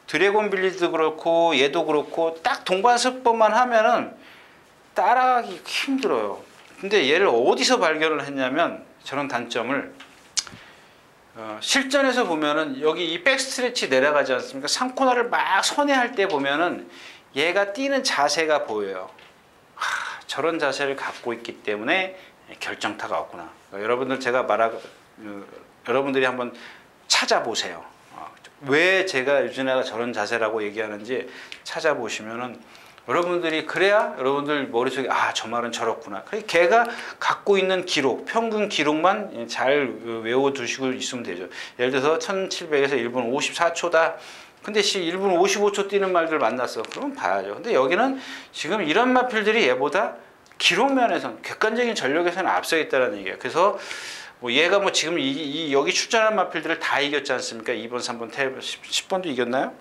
드래곤 빌리도 그렇고 얘도 그렇고 딱 동반서법만 하면은 따라가기 힘들어요. 근데 얘를 어디서 발견을 했냐면 저런 단점을 실전에서 보면은 여기 이 백스트레치 내려가지 않습니까? 상코너를 막 선회할 때 보면은 얘가 뛰는 자세가 보여요. 저런 자세를 갖고 있기 때문에 결정타가 없구나. 여러분들 제가 여러분들이 한번 찾아보세요. 왜 제가 유진아가 저런 자세라고 얘기하는지 찾아보시면은 여러분들이 그래야 여러분들 머릿속에 저 말은 저렇구나. 걔가 갖고 있는 기록, 평균 기록만 잘 외워두시고 있으면 되죠. 예를 들어서 1700에서 1분 54초다. 근데 1분 55초 뛰는 말들 만났어. 그러면 봐야죠. 근데 여기는 지금 이런 마필들이 얘보다 기록 면에서는 객관적인 전력에서는 앞서 있다는 얘기예요. 그래서 뭐 얘가 뭐 지금 여기 출전한 마필들을 다 이겼지 않습니까? 2번, 3번, 10번도 이겼나요?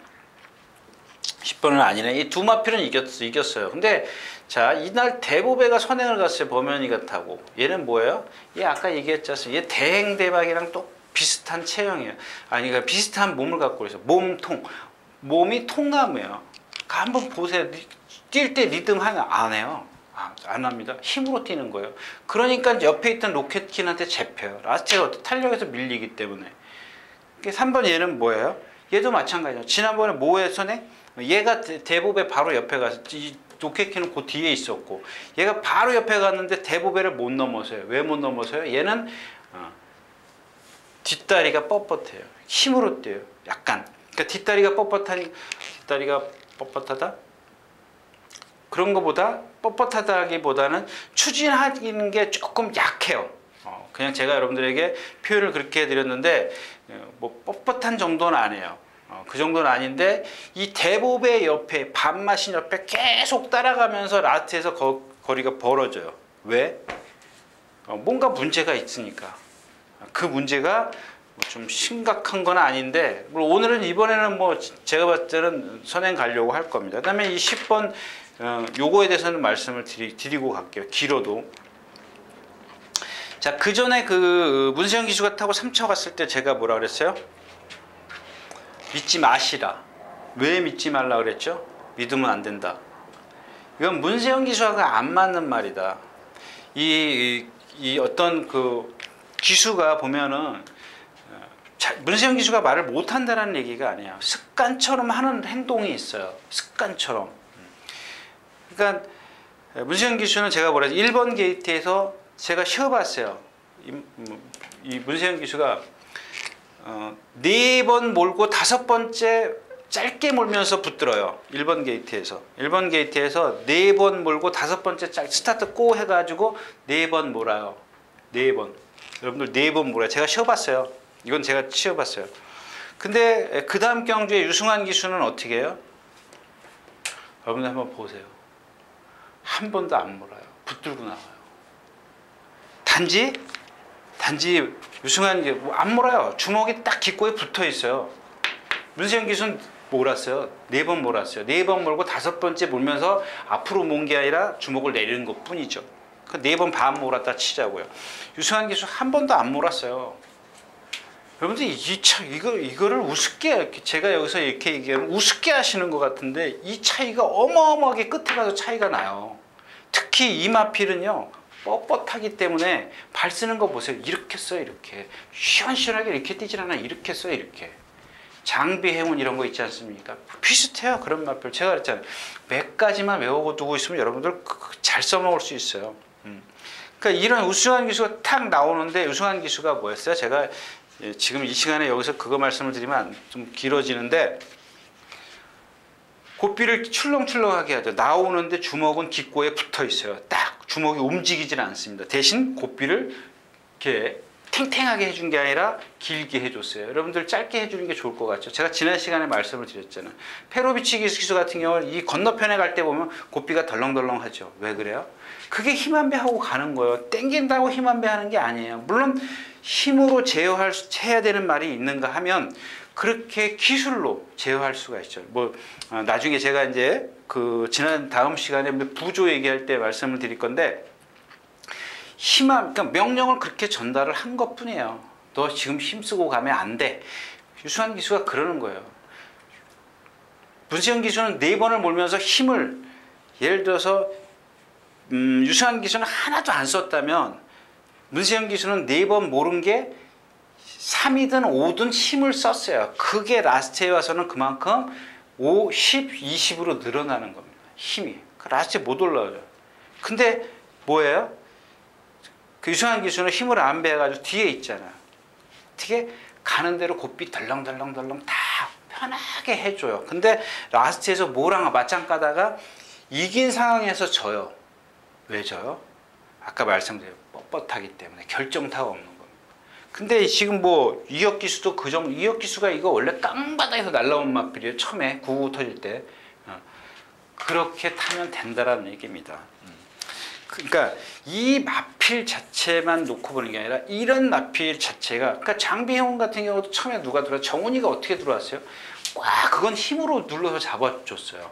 10번은 아니네. 이 두 마필은 이겼어요. 근데 자, 이날 대보배가 선행을 갔어요. 범현이가 타고. 얘는 뭐예요? 얘 아까 얘기했지 않습니까? 얘 대행대박이랑 또 비슷한 체형이에요. 그러니까 비슷한 몸을 갖고 있어요. 몸이 통나무예요. 한번 보세요. 뛸 때 리듬 안 해요. 안 합니다. 힘으로 뛰는 거예요. 그러니까 옆에 있던 로켓킨한테 잡혀요. 라스트가 탄력에서 밀리기 때문에. 3번 얘는 뭐예요? 얘도 마찬가지예요. 지난번에 뭐에 선행? 얘가 대보배 바로 옆에 가서 로켓킨은 그 뒤에 있었고 얘가 바로 옆에 갔는데 대보배를 못 넘어서요. 왜 못 넘어서요? 얘는 뒷다리가 뻣뻣해요. 힘으로 뛰어요. 약간. 그러니까 뒷다리가 뻣뻣하다? 그런 것보다 뻣뻣하다기보다는 추진하는 게 조금 약해요. 그냥 제가 여러분들에게 표현을 그렇게 해드렸는데 뭐 뻣뻣한 정도는 아니에요. 그 정도는 아닌데 이 대보배 옆에 반마신 옆에 계속 따라가면서 라스트에서 거리가 벌어져요. 왜? 뭔가 문제가 있으니까. 그 문제가 좀 심각한 건 아닌데 오늘은 이번에는 뭐 제가 봤을 때는 선행 가려고 할 겁니다. 그다음에 이 10번 요거에 대해서는 말씀을 드리고 갈게요. 길어도. 자, 그 전에 그 문세영 기수가 타고 3차 갔을 때 제가 뭐라 그랬어요? 믿지 마시라. 왜 믿지 말라 그랬죠? 믿으면 안 된다. 이건 문세영 기수하고 안 맞는 말이다. 이 어떤 그 기수가 보면은 문세영 기수가 말을 못 한다는 얘기가 아니야. 습관처럼 하는 행동이 있어요. 습관처럼. 그러니까 문세영 기수는 제가 뭐라 하지? 1번 게이트에서 제가 쉬어봤어요. 이 문세영 기수가 4번 몰고 5번째 짧게 몰면서 붙들어요. 1번 게이트에서 4번 몰고 5번째 스타트 고 해가지고 4번 몰아요. 4번. 여러분들 4번 몰아요. 제가 쉬어봤어요. 이건 제가 쉬어봤어요. 근데 그 다음 경주에 유승환 기수는 어떻게 해요? 여러분들 한번 보세요. 한 번도 안 몰아요. 붙들고 나와요. 단지 유승환 안 몰아요. 주먹이 딱 기꼬에 붙어 있어요. 문세영 기수는 몰았어요. 4번 몰았어요. 4번 몰고 5번째 몰면서 앞으로 몰 게 아니라 주먹을 내리는 것 뿐이죠. 그 4번 반 몰았다 치자고요. 유승환 기수 한 번도 안 몰았어요. 여러분들 이거를 우습게 제가 여기서 이렇게 얘기하면 우습게 하시는 것 같은데 이 차이가 어마어마하게 끝에 가서 차이가 나요. 특히 이 마필은요. 뻣뻣하기 때문에 발 쓰는 거 보세요. 이렇게 써요. 이렇게 시원시원하게 이렇게 뛰질 않아. 이렇게 써요. 이렇게 장비 해운 이런 거 있지 않습니까? 비슷해요. 그런 마필. 제가 그랬잖아요. 몇 가지만 외워두고 있으면 여러분들 잘 써먹을 수 있어요. 그러니까 이런 우승환 기수가 탁 나오는데 우승환 기수가 뭐였어요? 제가 지금 이 시간에 여기서 그거 말씀을 드리면 좀 길어지는데 고삐를 출렁출렁하게 하죠. 나오는데 주먹은 기꼬에 붙어 있어요. 딱 주먹이 움직이지는 않습니다. 대신 고삐를 이렇게 탱탱하게 해준 게 아니라 길게 해줬어요. 여러분들 짧게 해주는 게 좋을 것 같죠. 제가 지난 시간에 말씀을 드렸잖아요. 페로비치 기수 같은 경우는 이 건너편에 갈 때 보면 고삐가 덜렁덜렁하죠. 왜 그래요? 그게 힘 한 배 하고 가는 거예요. 땡긴다고 힘 한 배 하는 게 아니에요. 물론 힘으로 제어해야 되는 말이 있는가 하면 그렇게 기술로 제어할 수가 있죠. 뭐 나중에 제가 이제 그 지난 다음 시간에 부조 얘기할 때 말씀을 드릴 건데 그러니까 명령을 그렇게 전달을 한 것뿐이에요. 너 지금 힘쓰고 가면 안 돼. 유승환 기수가 그러는 거예요. 문세영 기수는 4번을 몰면서 힘을 예를 들어서 유승환 기수는 하나도 안 썼다면 문세영 기수는 4번 모른 게 3이든 5든 힘을 썼어요. 그게 라스트에 와서는 그만큼 5, 10, 20으로 늘어나는 겁니다. 힘이. 라스트에 못 올라오죠. 근데 뭐예요? 그 유승환 기수는 힘을 안 배워가지고 뒤에 있잖아. 어떻게 가는 대로 고삐 덜렁덜렁 다 편하게 해줘요. 근데 라스트에서 뭐랑 맞짱 까다가 이긴 상황에서 져요. 왜 져요? 아까 말씀드린 뻣뻣하기 때문에 결정타가 없는 겁니다. 근데 지금 뭐 이혁 기수도 그 정도, 이혁 기수가 이거 원래 깡바닥에서 날라온 마필이에요. 처음에 999 터질 때. 그렇게 타면 된다라는 얘기입니다. 그러니까 이 마필 자체만 놓고 보는 게 아니라 이런 마필 자체가, 그러니까 장비해운 같은 경우도 처음에 누가 들어왔어요? 정훈이가 어떻게 들어왔어요? 와, 그건 힘으로 눌러서 잡아줬어요.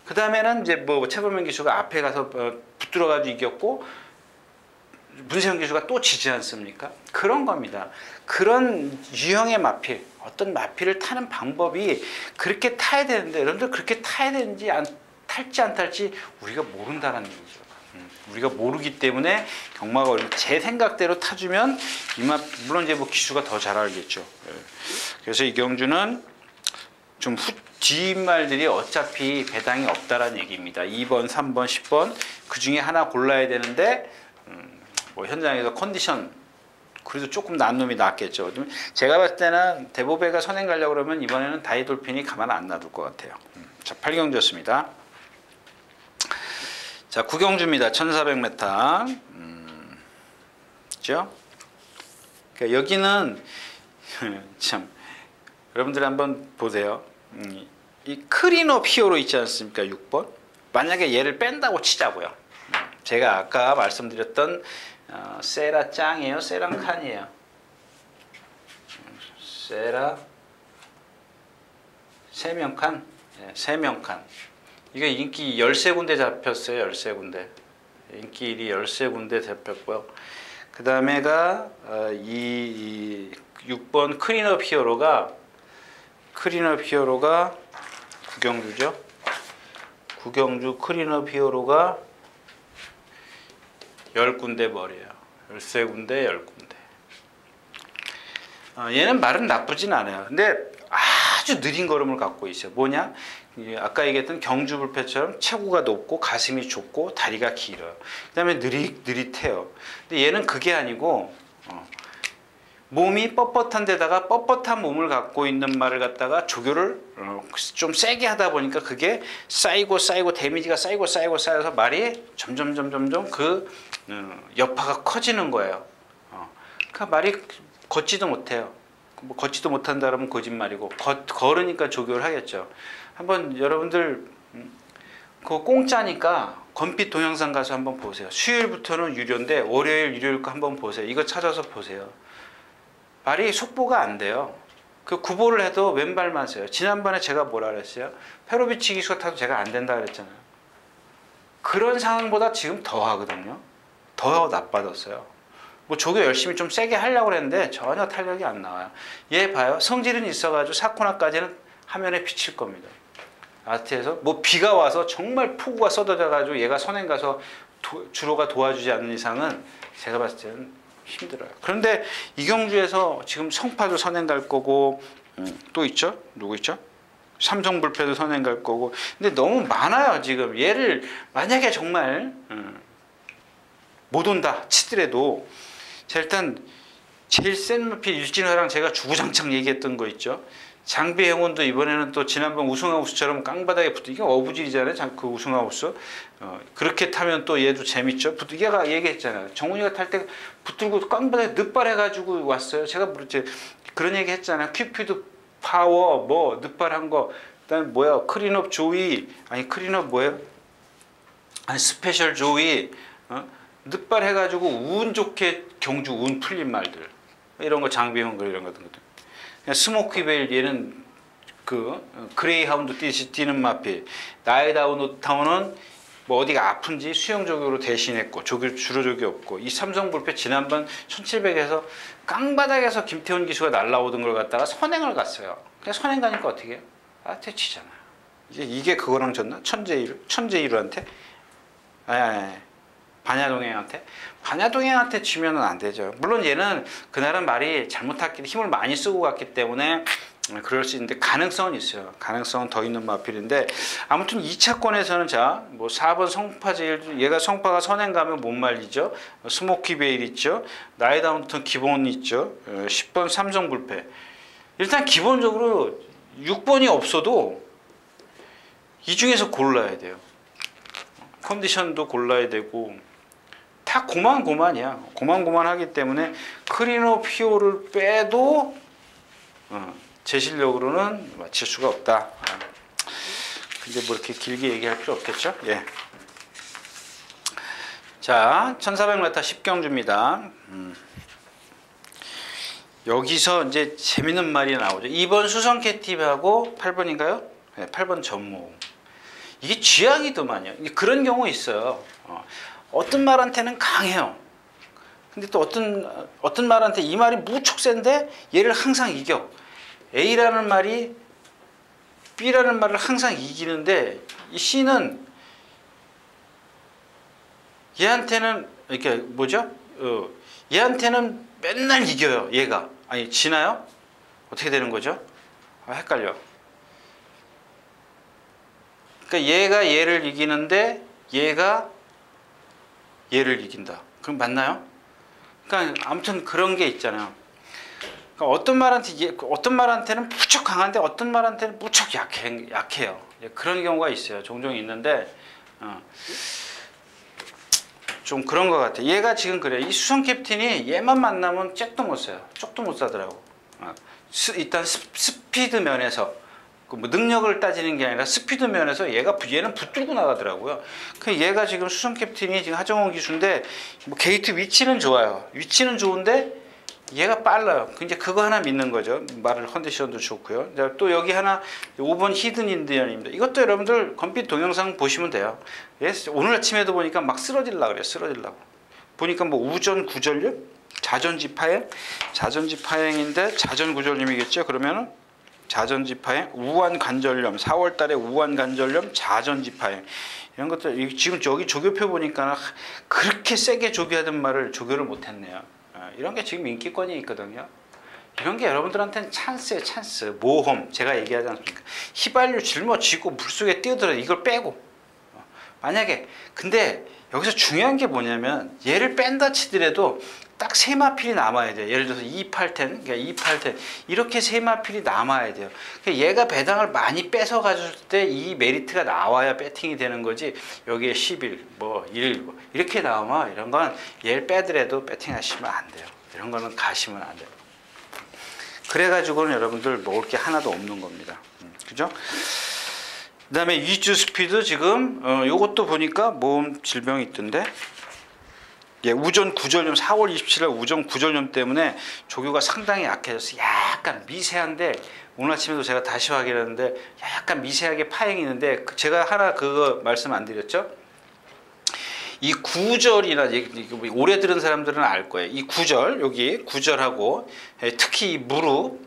그 다음에는 이제 뭐 최범현 기수가 앞에 가서 붙들어가지고 이겼고, 문세영 기수가 또 지지 않습니까? 그런 겁니다. 그런 유형의 마필, 어떤 마필을 타는 방법이 그렇게 타야 되는데, 여러분들 그렇게 타야 되는지 탈지 안 탈지 우리가 모른다는 얘기죠. 우리가 모르기 때문에 경마가 어렵고, 제 생각대로 타주면 물론 이제 뭐 기수가 더 잘 알겠죠. 그래서 이 경주는 좀 뒷말들이 어차피 배당이 없다라는 얘기입니다. 2번, 3번, 10번 그 중에 하나 골라야 되는데 뭐 현장에서 컨디션 그래도 조금 난 놈이 낫겠죠. 제가 봤을 때는 대보배가 선행 가려고 그러면 이번에는 다이돌핀이 가만 안 놔둘 것 같아요. 자, 8경주였습니다. 자, 9경주입니다. 1400m. 그죠? 그러니까 여기는 참 여러분들 한번 보세요. 이 크린 오브 히어로 있지 않습니까? 6번. 만약에 얘를 뺀다고 치자고요. 제가 아까 말씀드렸던 세라 짱이에요? 세랑 칸이에요? 세라 세명칸? 네, 세명칸. 이거 인기 13군데 잡혔어요. 13군데. 인기 1위 13군데 잡혔고요. 그 다음에가 이 6번 크린 오브 히어로가 구경주죠. 구경주 크린 오브 히어로가 10군데 머리예요. 13군데 10군데. 얘는 말은 나쁘진 않아요. 근데 아주 느린 걸음을 갖고 있어요. 뭐냐? 아까 얘기했던 경주불패처럼 체구가 높고 가슴이 좁고 다리가 길어요. 그 다음에 느릿해요. 근데 얘는 그게 아니고 몸이 뻣뻣한 데다가 뻣뻣한 몸을 갖고 있는 말을 갖다가 조교를 좀 세게 하다 보니까 그게 쌓이고 데미지가 쌓여서 말이 점점 그 여파가 커지는 거예요. 그러니까 말이 걷지도 못해요. 뭐 걷지도 못한다 그러면 거짓말이고 걸으니까 조교를 하겠죠. 한번 여러분들 그거 공짜니까 건빛 동영상 가서 한번 보세요. 수요일부터는 유료인데 월요일 일요일 거 한번 보세요. 이거 찾아서 보세요. 말이 속보가 안 돼요. 그 구보를 해도 왼발만 써요. 지난번에 제가 뭐라 그랬어요? 페로비치 기수가 타도 제가 안 된다 그랬잖아요. 그런 상황보다 지금 더 하거든요. 더 나빠졌어요. 뭐 조교 열심히 좀 세게 하려고 했는데 전혀 탄력이 안 나와요. 얘 봐요. 성질은 있어가지고 사코나까지는 화면에 비칠 겁니다. 아트에서 뭐 비가 와서 정말 폭우가 쏟아져가지고 얘가 선행 가서 주로가 도와주지 않는 이상은 제가 봤을 때는 힘들어요. 그런데 이경주에서 지금 성파도 선행 갈 거고 또 있죠? 누구 있죠? 삼성불패도 선행 갈 거고. 근데 너무 많아요 지금. 얘를 만약에 정말 못 온다 치더라도 자 일단 제일 센 마필 유진호랑 제가 주구장창 얘기했던 거 있죠. 장비행운도 이번에는 또 지난번 우승하우스처럼 깡바닥에 붙어. 이게 어부질이잖아요. 그 우승하우스. 그렇게 타면 또 얘도 재밌죠. 얘가 얘기했잖아요. 정훈이가 탈 때 붙들고 깡바닥에 늑발해가지고 왔어요. 제가 이제 그런 얘기 했잖아요. 큐피드 파워 뭐 늑발한 거. 그다음에 뭐야 크린업 조이 아니 크린업 뭐예요? 아니 스페셜 조이 늑발해가지고 운 좋게 경주 운 풀린 말들 이런 거 장비행운 이런 거 같은 것들. 스모키벨 얘는 그 그레이하운드 뛰는 마필. 나이다운타운은 뭐 어디가 아픈지 수영조교로 대신했고 주로 조교 없고 이 삼성불패 지난번 1700에서 깡바닥에서 김태훈 기수가 날라오던 걸 갖다가 선행을 갔어요. 그냥 선행 가니까 어떻게 해요? 퇴치잖아요. 이게 그거랑 졌나? 천재이루한테? 아니. 반야동행한테 치면은 안 되죠. 물론 얘는 그날은 말이 잘못했기 힘을 많이 쓰고 갔기 때문에 그럴 수 있는데 가능성은 있어요. 가능성은 더 있는 마필인데 아무튼 2차권에서는 자 뭐 4번 성파제일 얘가 성파가 선행 가면 못 말리죠. 스모키베일 있죠. 나이다운턴 기본 있죠. 10번 삼성불패. 일단 기본적으로 6번이 없어도 이 중에서 골라야 돼요. 컨디션도 골라야 되고 다 고만고만이야. 고만고만하기 때문에 크리노 피오를 빼도 제 실력으로는 맞힐 수가 없다. 근데 뭐 이렇게 길게 얘기할 필요 없겠죠? 예. 자, 1400m 10경주입니다. 여기서 이제 재밌는 말이 나오죠. 2번 수성캐티브하고 8번인가요? 네, 8번 전무. 이게 쥐약이더만요. 그런 경우 있어요. 어떤 말한테는 강해요. 근데 또 어떤 말한테 이 말이 무척 센데 얘를 항상 이겨. A라는 말이 B라는 말을 항상 이기는데 이 C는 얘한테는 이렇게 뭐죠? 얘한테는 맨날 이겨요. 얘가 아니 지나요? 어떻게 되는 거죠? 헷갈려. 그러니까 얘가 얘를 이기는데 얘가 얘를 이긴다. 그럼 맞나요? 그러니까 아무튼 그런 게 있잖아요. 그러니까 어떤 말한테는 무척 강한데 어떤 말한테는 무척 약해요. 그런 경우가 있어요. 종종 있는데 좀 그런 것 같아. 얘가 지금 그래. 이 수성 캡틴이 얘만 만나면 잭도 못 써요. 쪽도 못 사더라고. 일단 스피드 면에서 뭐 능력을 따지는 게 아니라 스피드 면에서 얘는 붙들고 나가더라고요. 그 얘가 지금 수성 캡틴이 지금 하정원 기수인데 뭐 게이트 위치는 좋아요. 위치는 좋은데 얘가 빨라요. 이제 그거 하나 믿는 거죠. 말을 컨디션도 좋고요. 또 여기 하나 5번 히든 인디언입니다. 이것도 여러분들 컴퓨터 동영상 보시면 돼요. 오늘 아침에도 보니까 막 쓰러질라 그래요. 쓰러질라고. 보니까 뭐 우전 구전염, 자전지 파행, 자전지 파행인데 자전 구전염이겠죠. 그러면은 자전지 파행, 우한 관절염, 4월 달에 우한 관절염, 자전지 파행. 이런 것들 지금 저기 조교표 보니까 그렇게 세게 조교하던 말을 조교를 못 했네요. 이런 게 지금 인기권이 있거든요. 이런 게 여러분들한테는 찬스예요. 찬스. 모험. 제가 얘기하지 않습니까? 휘발유 짊어지고 물속에 뛰어들어 이걸 빼고. 만약에 근데 여기서 중요한 게 뭐냐면 얘를 뺀다 치더라도 딱 세 마필이 남아야 돼요. 예를 들어서 2,810, 그러니까 2,810 이렇게 세 마필이 남아야 돼요. 그러니까 얘가 배당을 많이 뺏어 가졌을 때 이 메리트가 나와야 배팅이 되는 거지. 여기에 11, 뭐 1, 뭐 이렇게 나오면 이런 건 얘를 빼더라도 배팅하시면 안 돼요. 이런 거는 가시면 안 돼요. 그래가지고는 여러분들 먹을 게 하나도 없는 겁니다. 그죠? 그 다음에 이주 스피드 지금 요것도 보니까 모험 질병이 있던데 예, 우전 구절염 4월 27일 우전 구절염 때문에 조교가 상당히 약해져서 약간 미세한데 오늘 아침에도 제가 다시 확인했는데 약간 미세하게 파행이 있는데 제가 하나 그거 말씀 안 드렸죠? 이 구절이나 오래 들은 사람들은 알 거예요. 이 구절 여기 구절하고 특히 이 무릎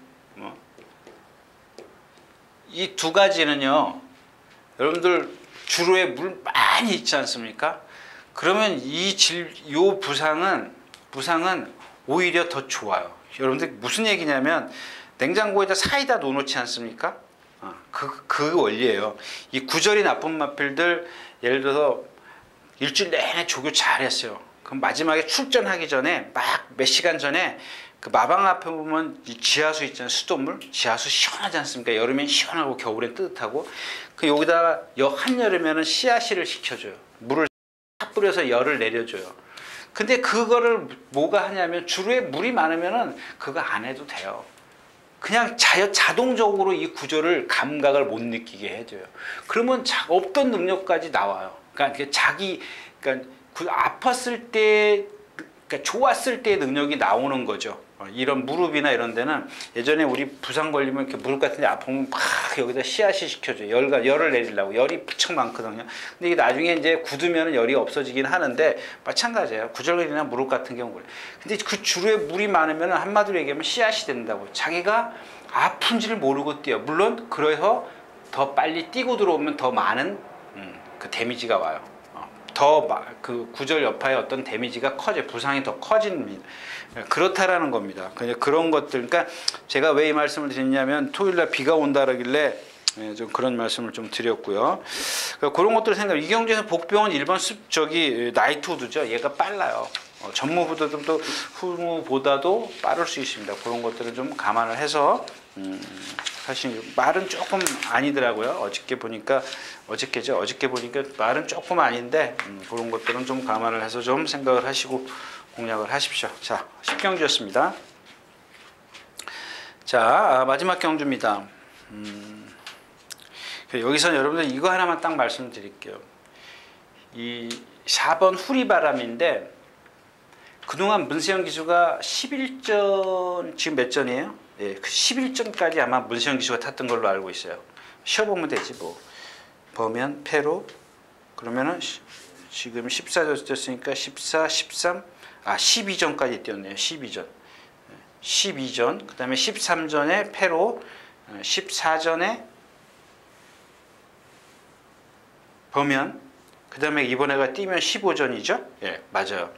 이 두 가지는요. 여러분들 주로에 물 많이 있지 않습니까? 그러면 요 부상은 오히려 더 좋아요. 여러분들 무슨 얘기냐면 냉장고에다 사이다 넣어놓지 않습니까? 그 원리예요. 이 구절이 나쁜 마필들 예를 들어서 일주일 내내 조교 잘했어요. 그럼 마지막에 출전하기 전에 막 몇 시간 전에 그 마방 앞에 보면 이 지하수 있잖아요. 수돗물. 지하수 시원하지 않습니까? 여름엔 시원하고 겨울엔 뜨뜻하고. 그 여기다가 한여름에는 씨앗을 식혀줘요. 물을 탁 뿌려서 열을 내려줘요. 근데 그거를 뭐가 하냐면 주로에 물이 많으면은 그거 안 해도 돼요. 그냥 자동적으로 이 구조를 감각을 못 느끼게 해줘요. 그러면 없던 능력까지 나와요. 그러니까 그러니까 아팠을 때, 그러니까 좋았을 때의 능력이 나오는 거죠. 이런 무릎이나 이런 데는 예전에 우리 부상 걸리면 이렇게 무릎 같은 데 아프면 막 여기다 씨앗이 식혀줘요. 열을 내리려고. 열이 무척 많거든요. 근데 이게 나중에 이제 굳으면 열이 없어지긴 하는데 마찬가지예요. 구절이나 무릎 같은 경우는. 근데 그 주로에 물이 많으면 한마디로 얘기하면 씨앗이 된다고. 자기가 아픈지를 모르고 뛰어. 물론 그래서 더 빨리 뛰고 들어오면 더 많은 그 데미지가 와요. 그 구절 여파의 어떤 데미지가 커져 부상이 더 커집니다. 그렇다라는 겁니다. 그런 것들, 그러니까 제가 왜 이 말씀을 드렸냐면 토요일날 비가 온다 그러길래 좀 그런 말씀을 좀 드렸고요. 그런 것들 생각. 이경재는 복병은 1번 나이트우드죠. 얘가 빨라요. 후무보다도 빠를 수 있습니다. 그런 것들은 좀 감안을 해서 사실 말은 조금 아니더라고요. 어저께 보니까 말은 조금 아닌데 그런 것들은 좀 감안을 해서 좀 생각을 하시고 공략을 하십시오. 자, 10경주였습니다. 자, 마지막 경주입니다. 여기서 여러분들 이거 하나만 딱 말씀드릴게요. 이 4번 후리바람인데 그동안 문세영 기수가 11전 지금 몇 전이에요? 예, 그 11전까지 아마 문세영 기수가 탔던 걸로 알고 있어요. 쉬어보면 되지 뭐. 보면 패로 그러면은 지금 14전 뛰었으니까 14, 13, 12전까지 뛰었네요. 12전. 12전. 그 다음에 13전에 패로 14전에 보면 그 다음에 이번에가 뛰면 15전이죠. 예, 맞아요.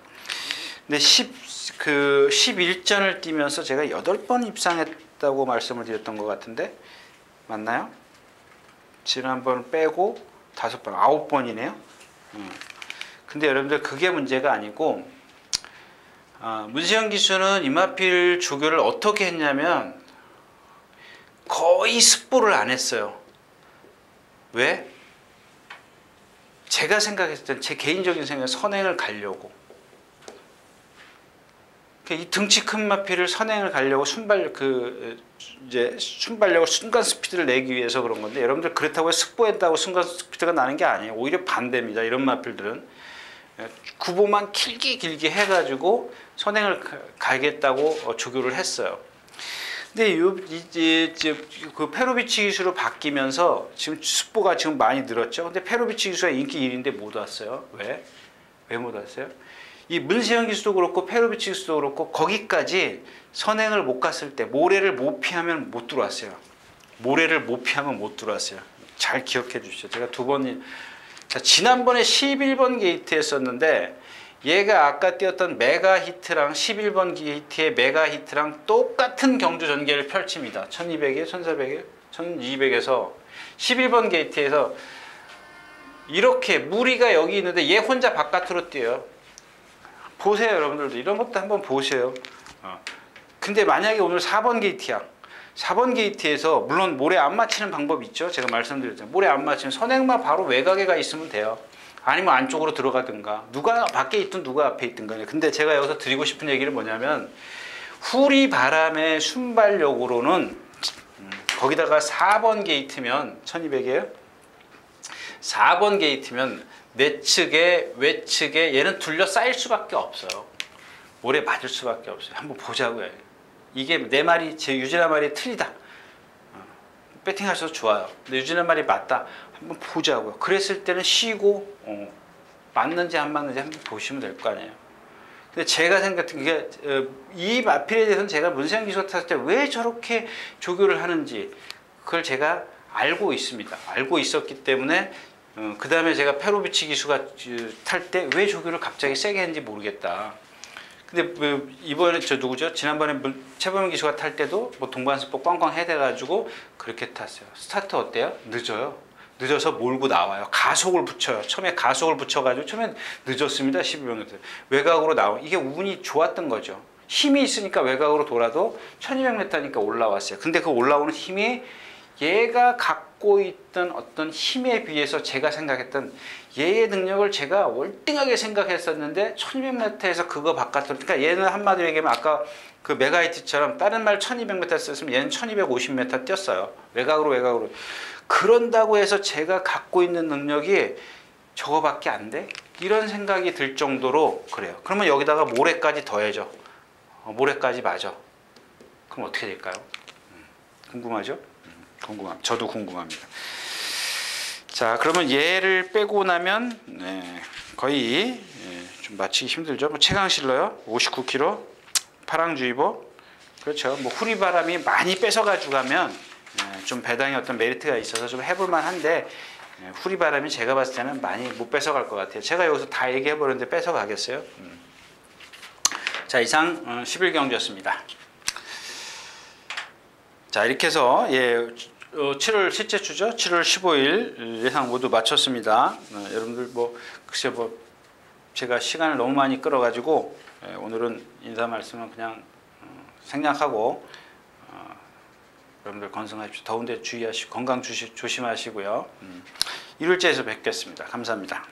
근데 11전을 뛰면서 제가 8번 입상했다고 말씀을 드렸던 것 같은데 맞나요? 지난번 빼고 5번, 9번이네요. 근데 여러분들 그게 문제가 아니고 문세영 기수는 임하필 조교를 어떻게 했냐면 거의 습보를 안 했어요. 왜? 제가 생각했을 땐 제 개인적인 생각에 선행을 가려고 이 등치 큰 마피를 선행을 가려고 순발력을 순간 스피드를 내기 위해서 그런 건데 여러분들 그렇다고 스포했다고 순간 스피드가 나는 게 아니에요. 오히려 반대입니다. 이런 마필들은 구보만 길게 해가지고 선행을 가겠다고 조교를 했어요. 근데 그 페로비치 기수로 바뀌면서 지금 스포가 지금 많이 늘었죠. 근데 페로비치 기수가 인기 1위인데 못 왔어요. 왜? 왜 못 왔어요? 이 문세영 기수도 그렇고 페로비치 기수도 그렇고 거기까지 선행을 못 갔을 때 모래를 못 피하면 못 들어왔어요. 모래를 못 피하면 못 들어왔어요. 잘 기억해 주시죠. 제가 두 번, 지난번에 11번 게이트 했었는데 얘가 아까 띄웠던 메가 히트랑 11번 게이트의 메가 히트랑 똑같은 경주 전개를 펼칩니다. 1200에 1400에 1200에서 11번 게이트에서 이렇게 무리가 여기 있는데 얘 혼자 바깥으로 뛰어요. 보세요. 여러분들도 이런 것도 한번 보세요. 근데 만약에 오늘 4번 게이트야. 4번 게이트에서 물론 모래 안 맞히는 방법이 있죠. 제가 말씀드렸잖아요. 모래 안 맞히면 선행만 바로 외곽에 가 있으면 돼요. 아니면 안쪽으로 들어가든가 누가 밖에 있든 누가 앞에 있든 간에. 근데 제가 여기서 드리고 싶은 얘기는 뭐냐면 후리 바람의 순발력으로는 거기다가 4번 게이트면 1200이에요. 4번 게이트면 내측에 외측에 얘는 둘러싸일 수밖에 없어요. 모래 맞을 수밖에 없어요. 한번 보자고요. 이게 내 말이 제 유진아 말이 틀리다. 배팅하셔도 좋아요. 근데 유진아 말이 맞다. 한번 보자고요. 그랬을 때는 쉬고 맞는지 안 맞는지 한번 보시면 될 거 아니에요. 근데 제가 생각한 게 이 마필에 대해서는 제가 문세영 기수가 탔을 때 왜 저렇게 조교를 하는지 그걸 제가 알고 있습니다. 알고 있었기 때문에 그 다음에 제가 페로비치 기수가 탈 때 왜 조교를 갑자기 세게 했는지 모르겠다. 근데 이번에 저 누구죠? 지난번에 최범민 기수가 탈 때도 뭐 동반스포 꽝꽝 해대가지고 그렇게 탔어요. 스타트 어때요? 늦어요. 늦어서 몰고 나와요. 가속을 붙여요. 처음에 가속을 붙여가지고 처음엔 늦었습니다. 12명 외곽으로 나와. 이게 운이 좋았던 거죠. 힘이 있으니까 외곽으로 돌아도 1200m니까 올라왔어요. 근데 그 올라오는 힘이 얘가 갖고 있던 어떤 힘에 비해서 제가 생각했던 얘의 능력을 제가 월등하게 생각했었는데 1200m에서 그거 바깥으로 그러니까 얘는 한마디로 얘기하면 아까 그 메가히트처럼 다른 말 1200m 썼으면 얘는 1250m 뛰었어요. 외곽으로 그런다고 해서 제가 갖고 있는 능력이 저거밖에 안 돼? 이런 생각이 들 정도로 그래요. 그러면 여기다가 모래까지 더해져. 모래까지 맞아. 그럼 어떻게 될까요? 궁금하죠? 저도 궁금합니다. 자, 그러면 얘를 빼고 나면 거의 좀 맞히기 힘들죠. 뭐 최강실러요, 59km, 파랑주의보, 그렇죠. 뭐 후리바람이 많이 뺏어가지고 가면 좀 배당에 어떤 메리트가 있어서 좀 해볼만한데 후리바람이 제가 봤을 때는 많이 못 뺏어갈 것 같아요. 제가 여기서 다 얘기해버렸는데 뺏어가겠어요? 자, 이상 11경주였습니다. 자, 이렇게 해서 7월 셋째 주죠. 7월 15일 예상 모두 마쳤습니다. 여러분들 글쎄 제가 시간을 너무 많이 끌어가지고 오늘은 인사 말씀은 그냥 생략하고 여러분들 건승하십시오. 더운데 주의하시고 건강 조심하시고요. 1일째에서 뵙겠습니다. 감사합니다.